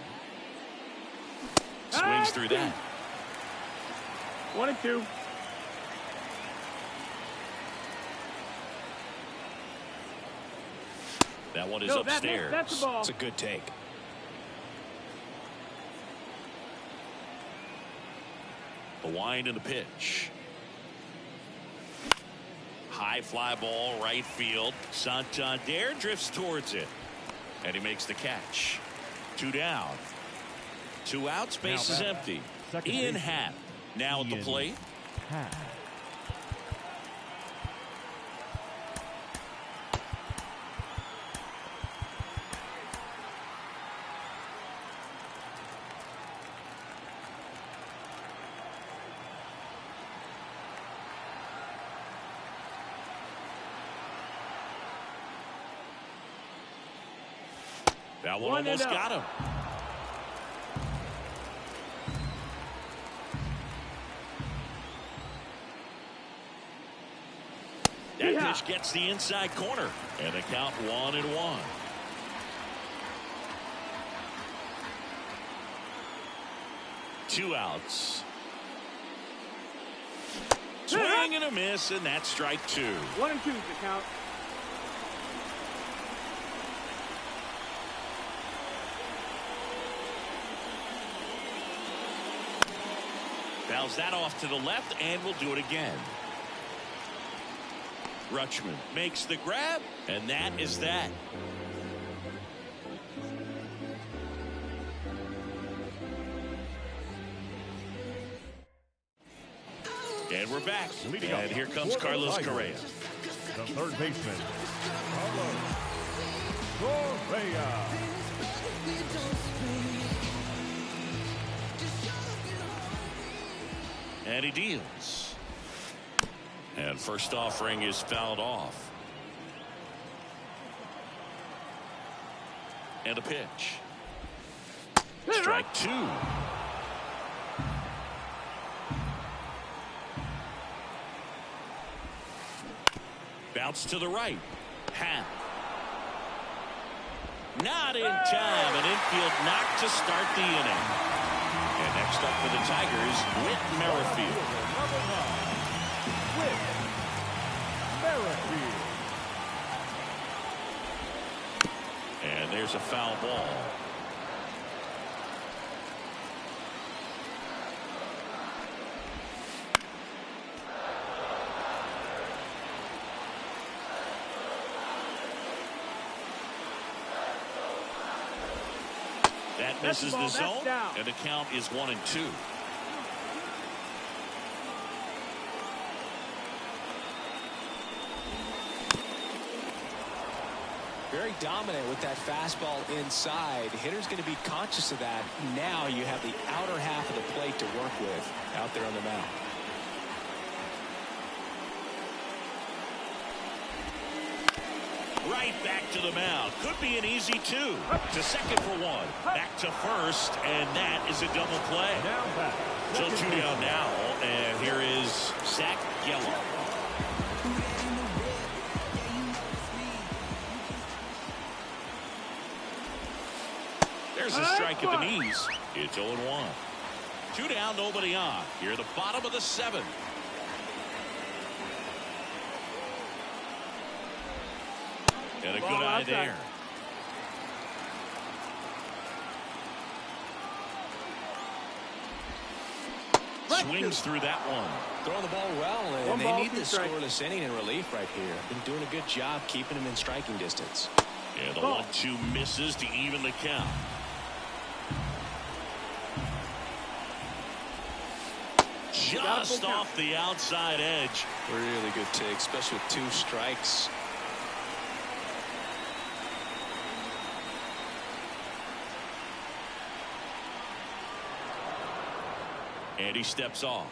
Swings through that.
1-2.
That one is
No,
upstairs.
that's the ball.
It's a good take.
The wind and the pitch. High fly ball right field. Santander drifts towards it. And he makes the catch. 2 down. 2 outs. Base is empty. Ian Happ now at the plate. That one almost got him. That pitch gets the inside corner. And the count 1-1. Two outs. Swing and a miss, and that's strike 2.
1 and 2 is the count.
Fouls that off to the left, and we'll do it again. Rutschman makes the grab, and that is that. And we're back. And here comes Carlos Correa.
The third baseman, Carlos Correa.
And he deals. And first offering is fouled off. And a pitch. Strike 2. Bounce to the right. Happ. Not in time. An infield knock to start the inning. And next up for the Tigers, Whit Merrifield.
Number 9, Whit Merrifield.
And there's a foul ball. That misses the zone, and the count is 1-2.
Very dominant with that fastball inside. Hitter's going to be conscious of that. Now you have the outer half of the plate to work with out there on the mound.
Right back to the mound. Could be an easy 2. To second for 1. Back to first, and that is a double play.
Now back.
So 2 down now, and here is Zach Gallo. There's a strike at the knees. It's 0-1. 2 down, nobody on. Here at the bottom of the 7th. And a good eye there. Swings through that one.
Throwing the ball well, and they need this scoreless inning in relief right here. Been doing a good job keeping him in striking distance.
And the 1-2 misses to even the count. Just off the outside edge.
Really good take, especially with 2 strikes.
And he steps off.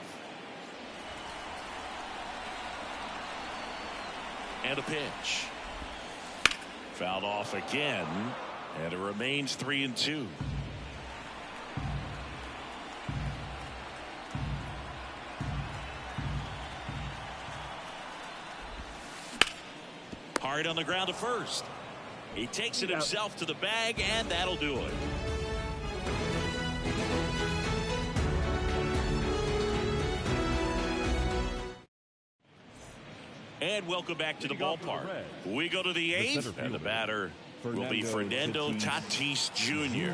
And a pitch. Fouled off again. And it remains 3-2. Hard on the ground to first. He takes it himself to the bag, and that'll do it. And welcome back to the ballpark. We go to the 8th, and the batter will be Fernando Tatis Jr.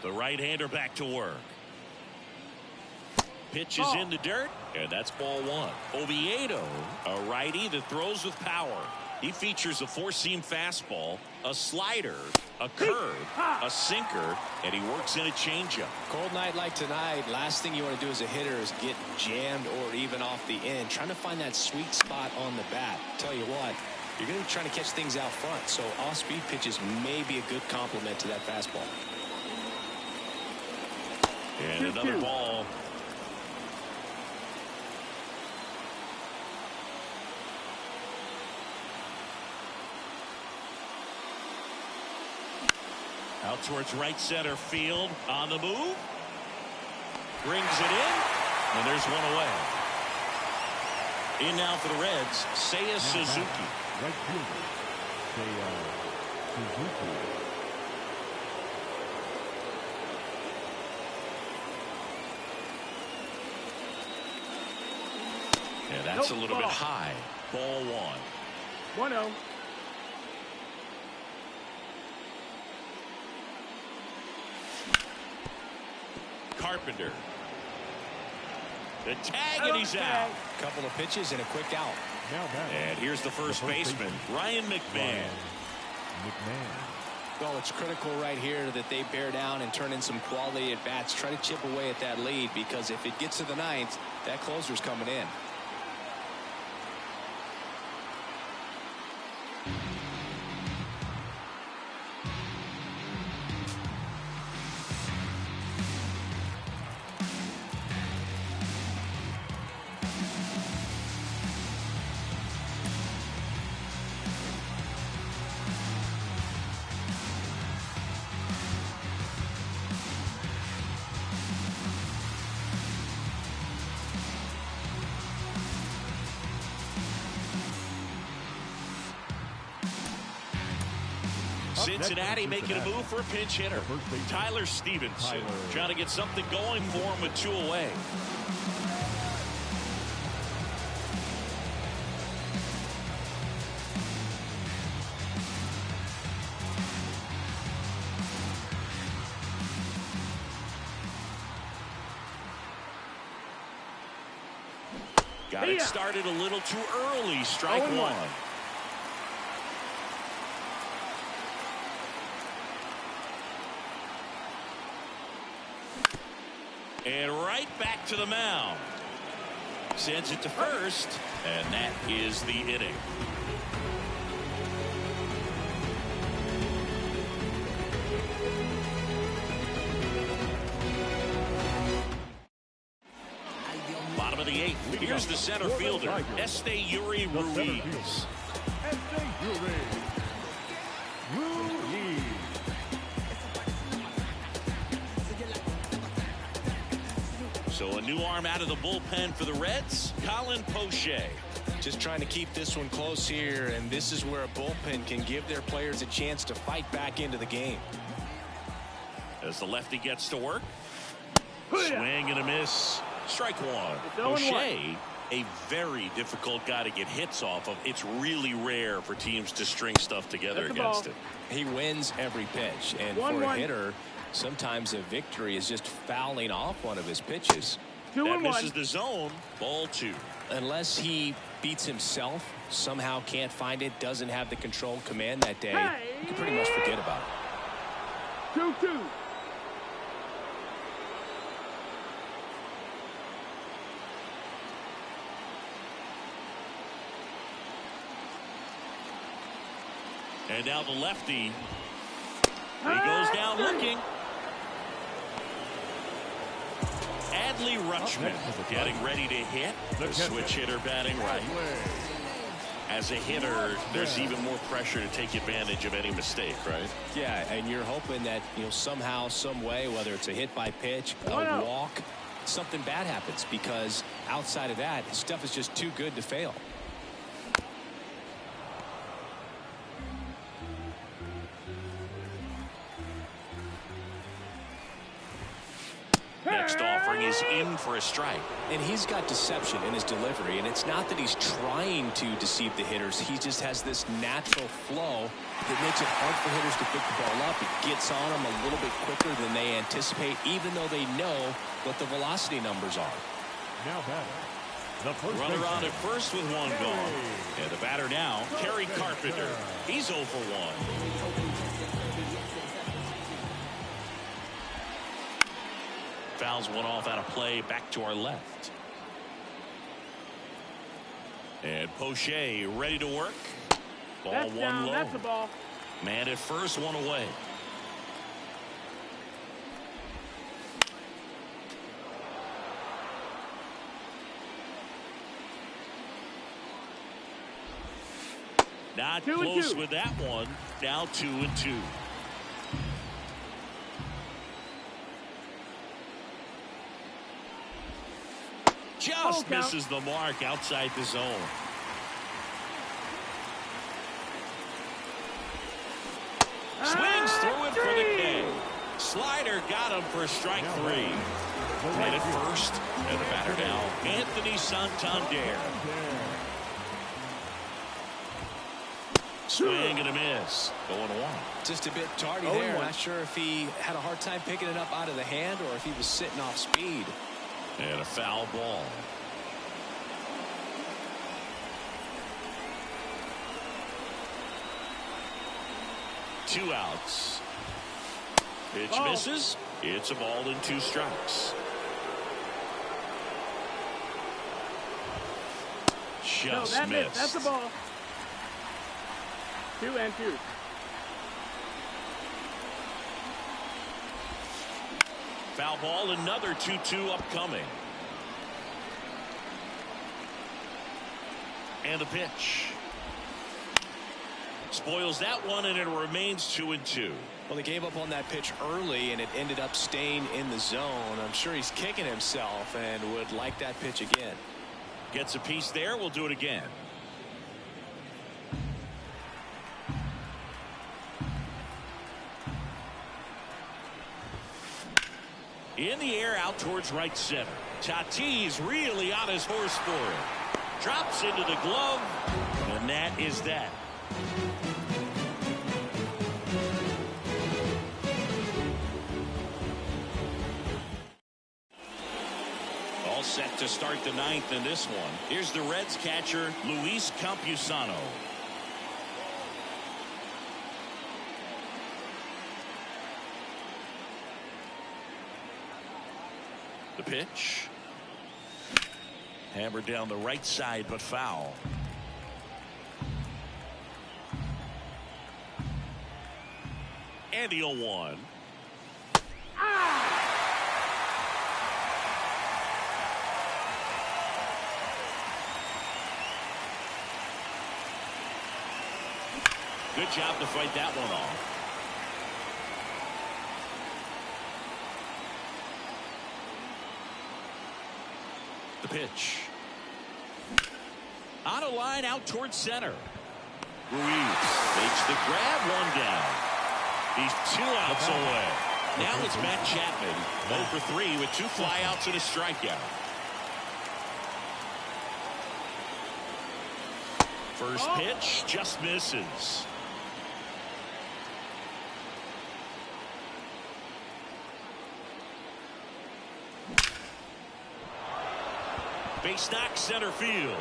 The right-hander back to work. Pitch is in the dirt, and that's ball one. Oviedo, a righty that throws with power. He features a four-seam fastball, a slider, a curve, a sinker, and he works in a changeup.
Cold night like tonight, last thing you want to do as a hitter is get jammed or even off the end. Trying to find that sweet spot on the bat. Tell you what, you're going to be trying to catch things out front, so off-speed pitches may be a good complement to that fastball.
And another ball. Out towards right center field. On the move. Brings it in. And there's one away. In now for the Reds, Seiya Suzuki.
Right fielder, Seiya Suzuki.
And that's a little bit high. Ball one.
1-0.
Carpenter. The tag, and he's out.
Couple of pitches and a quick out.
Now back.
And here's the first baseman, Ryan McMahon.
Well, it's critical right here that they bear down and turn in some quality at bats. Try to chip away at that lead, because if it gets to the ninth, that closer's coming in.
Cincinnati making a move for a pinch hitter. Tyler Stevenson trying to get something going for him with two away. Got it started a little too early. Strike one. And right back to the mound. Sends it to first, and that is the inning. Bottom of the eighth. Here's the center fielder, Esteury Ruiz. So a new arm out of the bullpen for the Reds, Colin Poche.
Just trying to keep this one close here, and this is where a bullpen can give their players a chance to fight back into the game.
As the lefty gets to work. Swing and a miss. Strike one. Poche, a very difficult guy to get hits off of. It's really rare for teams to string stuff together against him.
He wins every pitch, and for a hitter, sometimes a victory is just fouling off one of his pitches.
That misses the zone. Ball two.
Unless he beats himself, somehow can't find it, doesn't have the control command that day, you can pretty much forget about it.
2-2.
And now the lefty. He goes down looking. Adley Rutschman getting ready to hit. The switch hitter batting right. As a hitter, there's even more pressure to take advantage of any mistake, right?
Yeah, and you're hoping that, somehow, some way, whether it's a hit by pitch, a walk, something bad happens, because outside of that, stuff is just too good to fail.
Next offering swing is in for a strike.
And he's got deception in his delivery, and it's not that he's trying to deceive the hitters. He just has this natural flow that makes it hard for hitters to pick the ball up. It gets on them a little bit quicker than they anticipate, even though they know what the velocity numbers are.
Now batter, the first
Runner
baseman.
on at first with one gone. And the batter now, Kerry Carpenter. He's 0 for 1. Fouls one off out of play, back to our left. And Poche ready to work. Ball
That's
one
down.
low.
That's the ball.
Man at first, one away. Not
2-2.
close with that one. Now 2-2. Just misses the mark outside the zone. Swings through it for the K. Slider got him for strike 3. Man at first, and the batter now, Anthony Santander. Swing and a miss. 0-1.
Just a bit tardy there. Not sure if he had a hard time picking it up out of the hand or if he was sitting off speed.
And a foul ball. Two outs. Pitch misses. It's a ball and 2 strikes. Just missed.
That's the ball. 2-2.
Foul ball, another 2-2 upcoming. And the pitch. Spoils that one, and it remains 2-2.
Well, they gave up on that pitch early, and it ended up staying in the zone. I'm sure he's kicking himself and would like that pitch again.
Gets a piece there. We'll do it again. In the air out towards right center. Tatis really on his horse for it. Drops into the glove, and that is that. All set to start the 9th in this one. Here's the Reds catcher, Luis Campusano. The pitch. Hammered down the right side, but foul. And the 0-1. Good job to fight that one off. The pitch. On a line out towards center. Ruiz makes the grab, one down. He's 2 outs away. Now it's Matt Chapman, 0 for 3 with 2 flyouts and a strikeout. First pitch just misses. Base knock, center field.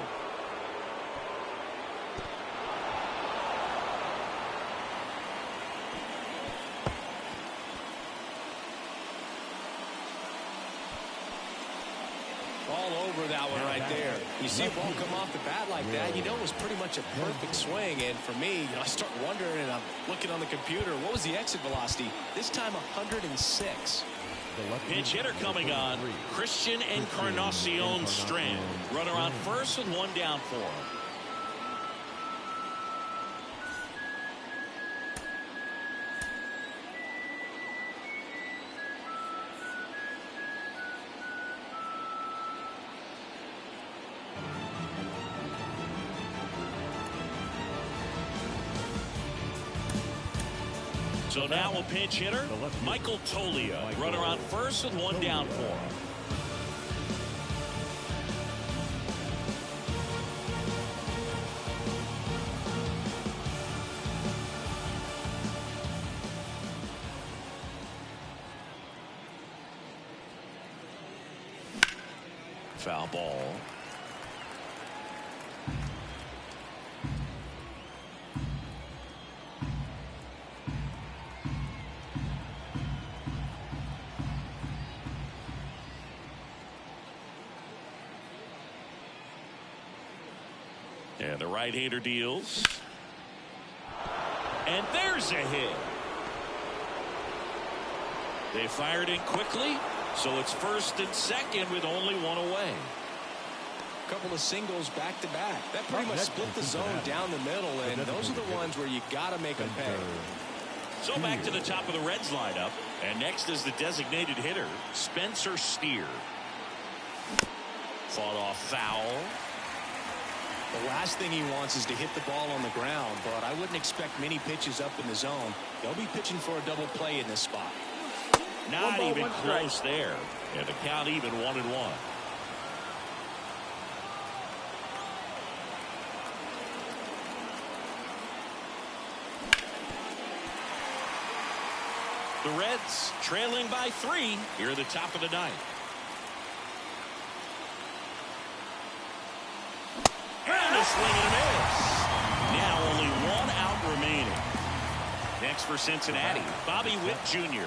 All over that one right there. You see a ball come off the bat like that, you know it was pretty much a perfect swing. And for me, I start wondering, and I'm looking on the computer, what was the exit velocity? This time 106.
Pinch hitter coming on, Christian Encarnacion Strand. Runner on first with 1 down for him. So now a pinch hitter, Michael Toglia. Runner on first with 1 down for him. Foul ball. And the right-hander deals. And there's a hit. They fired in quickly, so it's first and second with only one away.
A couple of singles back to back. That pretty much split the zone down the middle, and those are the ones where you got to make them pay.
So back to the top of the Reds lineup, and next is the designated hitter, Spencer Steer. Fought off foul.
The last thing he wants is to hit the ball on the ground, but I wouldn't expect many pitches up in the zone. They'll be pitching for a double play in this spot.
Not even close there. And the count even 1-1. The Reds trailing by 3 here at the top of the ninth. And a swing and a miss. Now only 1 out remaining. Next for Cincinnati, Bobby Witt Jr.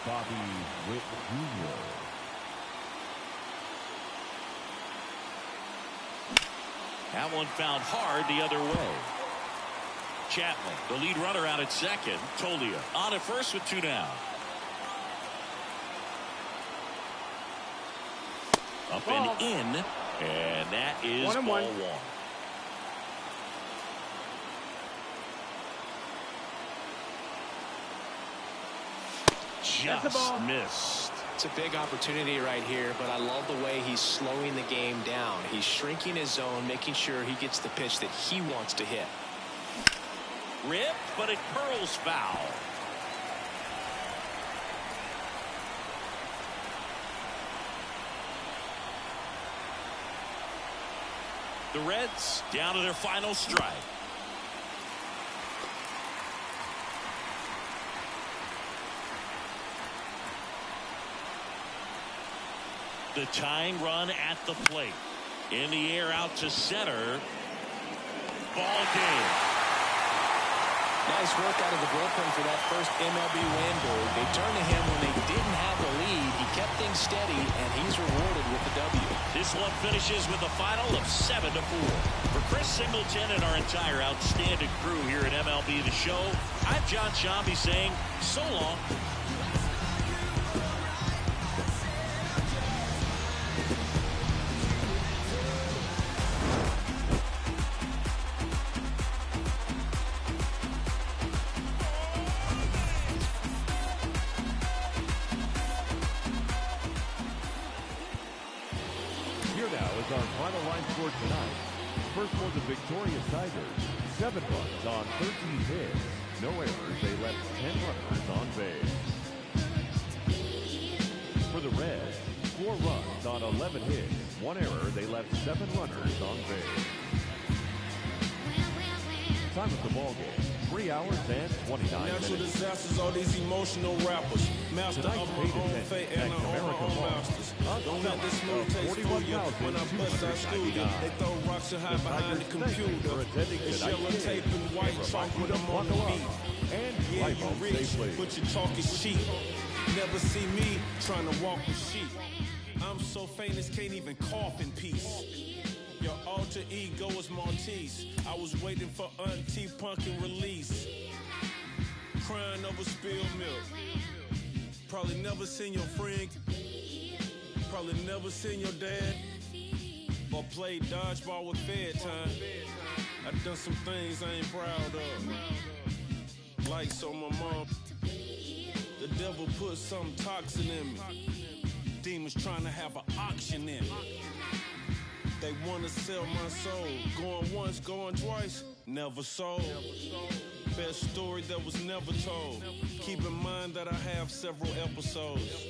Bobby Witt Jr.
That one found hard the other way. Chapman, the lead runner, out at second. Tolia on at first with 2 down. Up and in, and that is ball 1. Just missed.
It's a big opportunity right here, but I love the way he's slowing the game down. He's shrinking his zone, making sure he gets the pitch that he wants to hit.
Rip, but it curls foul. The Reds down to their final strike. The tying run at the plate. In the air out to center. Ball game.
Nice work out of the bullpen for that first MLB win, Bird. They turned to him when they didn't have the lead. He kept things steady, and he's rewarded with the W.
This one finishes with a final of 7-4. For Chris Singleton and our entire outstanding crew here at MLB The Show, I'm John Shambi saying so long.
Our final line score tonight. First for the victorious Tigers, 7 runs on 13 hits. No errors. They left 10 runners on base. For the Reds, 4 runs on 11 hits. 1 error. They left 7 runners on base. Time of the ball game, 3 hours and 29 minutes.
Natural disasters, all these emotional rappers. Master of our own fate and our own masters. Don't let this smoke taste for you. When I bust out studio, they throw rocks and hide behind the computer. They yellow tape and white chalk with them on the beat. Yeah, you rich, but you talking cheap. Never see me trying to walk with sheep. I'm so famous, can't even cough in peace. Your alter ego is Maltese. I was waiting for Auntie Pumpkin release. Crying over spilled milk. Probably never seen your friend. Probably never seen your dad. Or played dodgeball with Fed time. I done some things I ain't proud of. Like so my mom. The devil put something toxic in me. Demons trying to have an auction in me. They wanna sell my soul. Going once, going twice, never sold. Best story that was never told. Keep in mind that I have several episodes.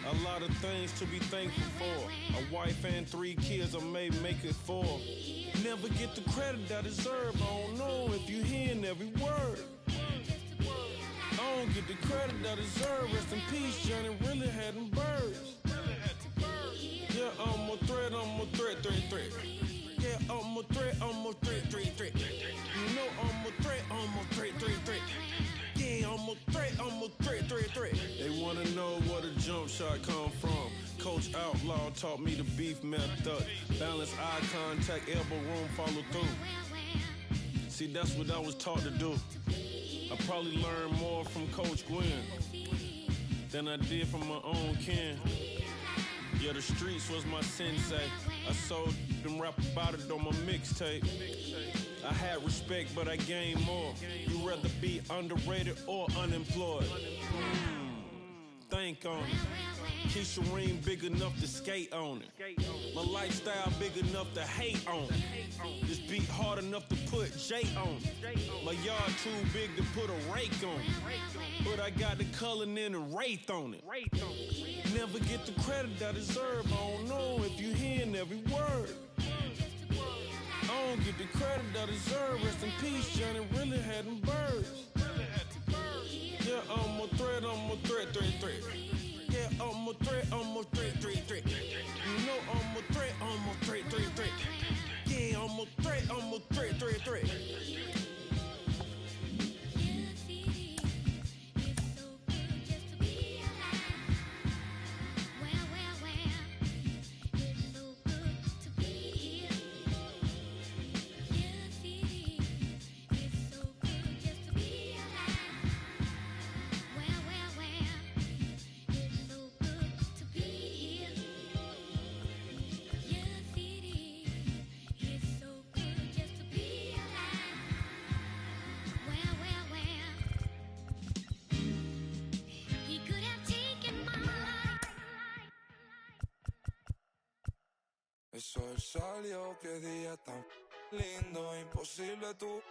A lot of things to be thankful for. A wife and 3 kids, I may make it 4. Never get the credit I deserve. I don't know if you hearing every word. I don't get the credit I deserve. Rest in peace, Johnny really had them birds. Yeah, Yeah, I'm a threat, threat. Yeah, I'm a threat, threat. You know I'm a threat, threat. Yeah, I'm a threat. They wanna know where the jump shot come from. Coach Outlaw taught me the beef method. Balance eye contact, elbow room, follow through. See, that's what I was taught to do. I probably learned more from Coach Gwen than I did from my own kin. Yeah, the streets was my sensei. I sold them rap about it on my mixtape. I had respect, but I gained more. You rather be underrated or unemployed? Think on it. Keisha Ream big enough to skate on it. My lifestyle big enough to hate on it. This beat hard enough to put J on it. My yard too big to put a rake on it. But I got the Cullinan and Wraith on it. Never get the credit I deserve. I don't know if you hearing every word. I don't get the credit I deserve. Rest in peace, Johnny really had them birds. Yeah, I'm a threat, threat. Yeah, I'm a threat, threat. You know I'm a threat, threat. Yeah, I'm a threat, threat.
El sol salió, qué día tan lindo, imposible tú.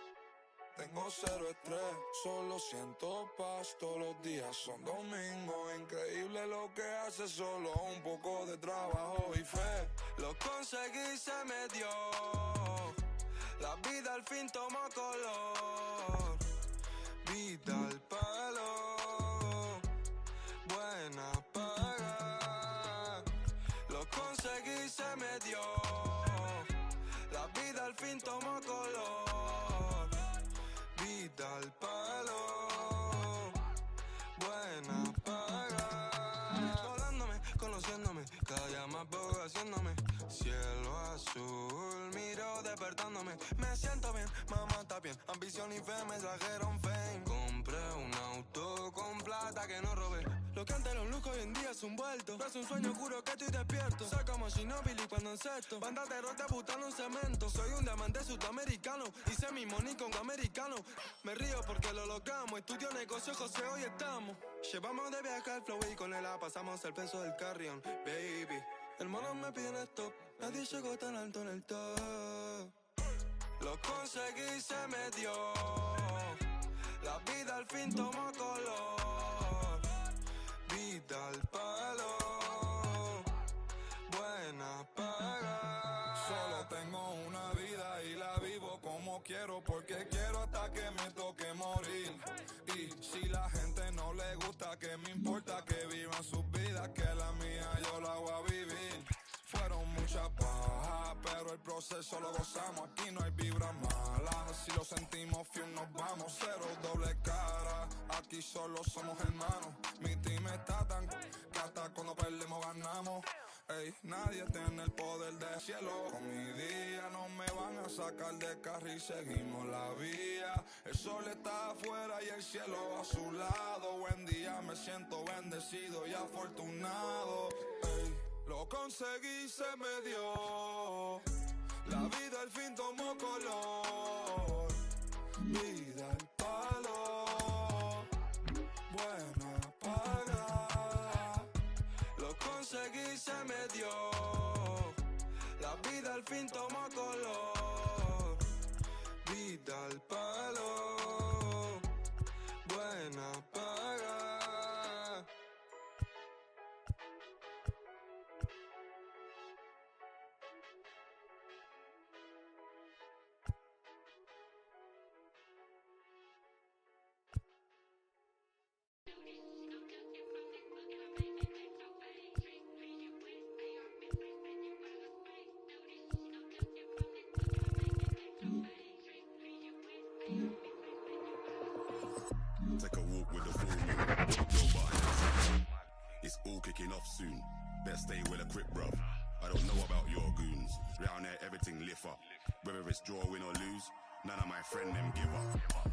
Tengo cero estrés, solo siento paz, todos los días son domingo. Increíble lo que hace, solo un poco de trabajo y fe. Lo conseguí, se me dio, la vida al fin tomó color. Vida al palo, buena paga. Lo conseguí, se me dio, la vida al fin tomó color. Vida al palo, buena paga. Volándome, conociéndome, cada día más poco haciéndome. Cielo azul, miro despertándome. Me siento bien, mamá está bien. Ambición y fe me trajeron fame. Compré un auto con plata que no robé. Lo que antes era un lujo hoy en día es un vuelto. Es un sueño oscuro que estoy despierto. Soy como Ginóbili cuando encesto. Banda de rote butano en cemento. Soy un diamante sudamericano. Hice mi money con americano. Me río porque lo logramos. Estudio negocio, José, hoy estamos. Llevamos de viaje al flow y con él pasamos el peso del carrión. Baby, hermanos me piden stop. Nadie llegó tan alto en el top. Lo conseguí, se me dio. La vida al fin tomó color. Vida al palo, buena paga. Solo tengo una vida y la vivo como quiero, porque quiero hasta que me toque morir. Y si la gente no le gusta, que me importa que vivan sus vidas, que la mía yo la voy a vivir. Fueron muchas bajas, pero el proceso lo gozamos. Aquí no hay vibras malas, si lo sentimos fiel nos vamos. Cero doble cara, aquí solo somos hermanos. Mi team está tan que hasta cuando perdemos ganamos. Ey, nadie tiene el poder del cielo. Con mi día no me van a sacar de carril, seguimos la vía. El sol está afuera y el cielo a su lado. Buen día, me siento bendecido y afortunado. Ey, lo conseguí, se me dio. La vida al fin tomó color. Vida al palo, buena paga. Lo conseguí, se me dio. La vida al fin tomó color. Vida al palo, buena paga.
Take a walk with the full moon. It's all kicking off soon. Better stay well equipped, bruv. I don't know about your goons. Round there, everything lift up. Whether it's draw, win or lose, none of my friend them give up.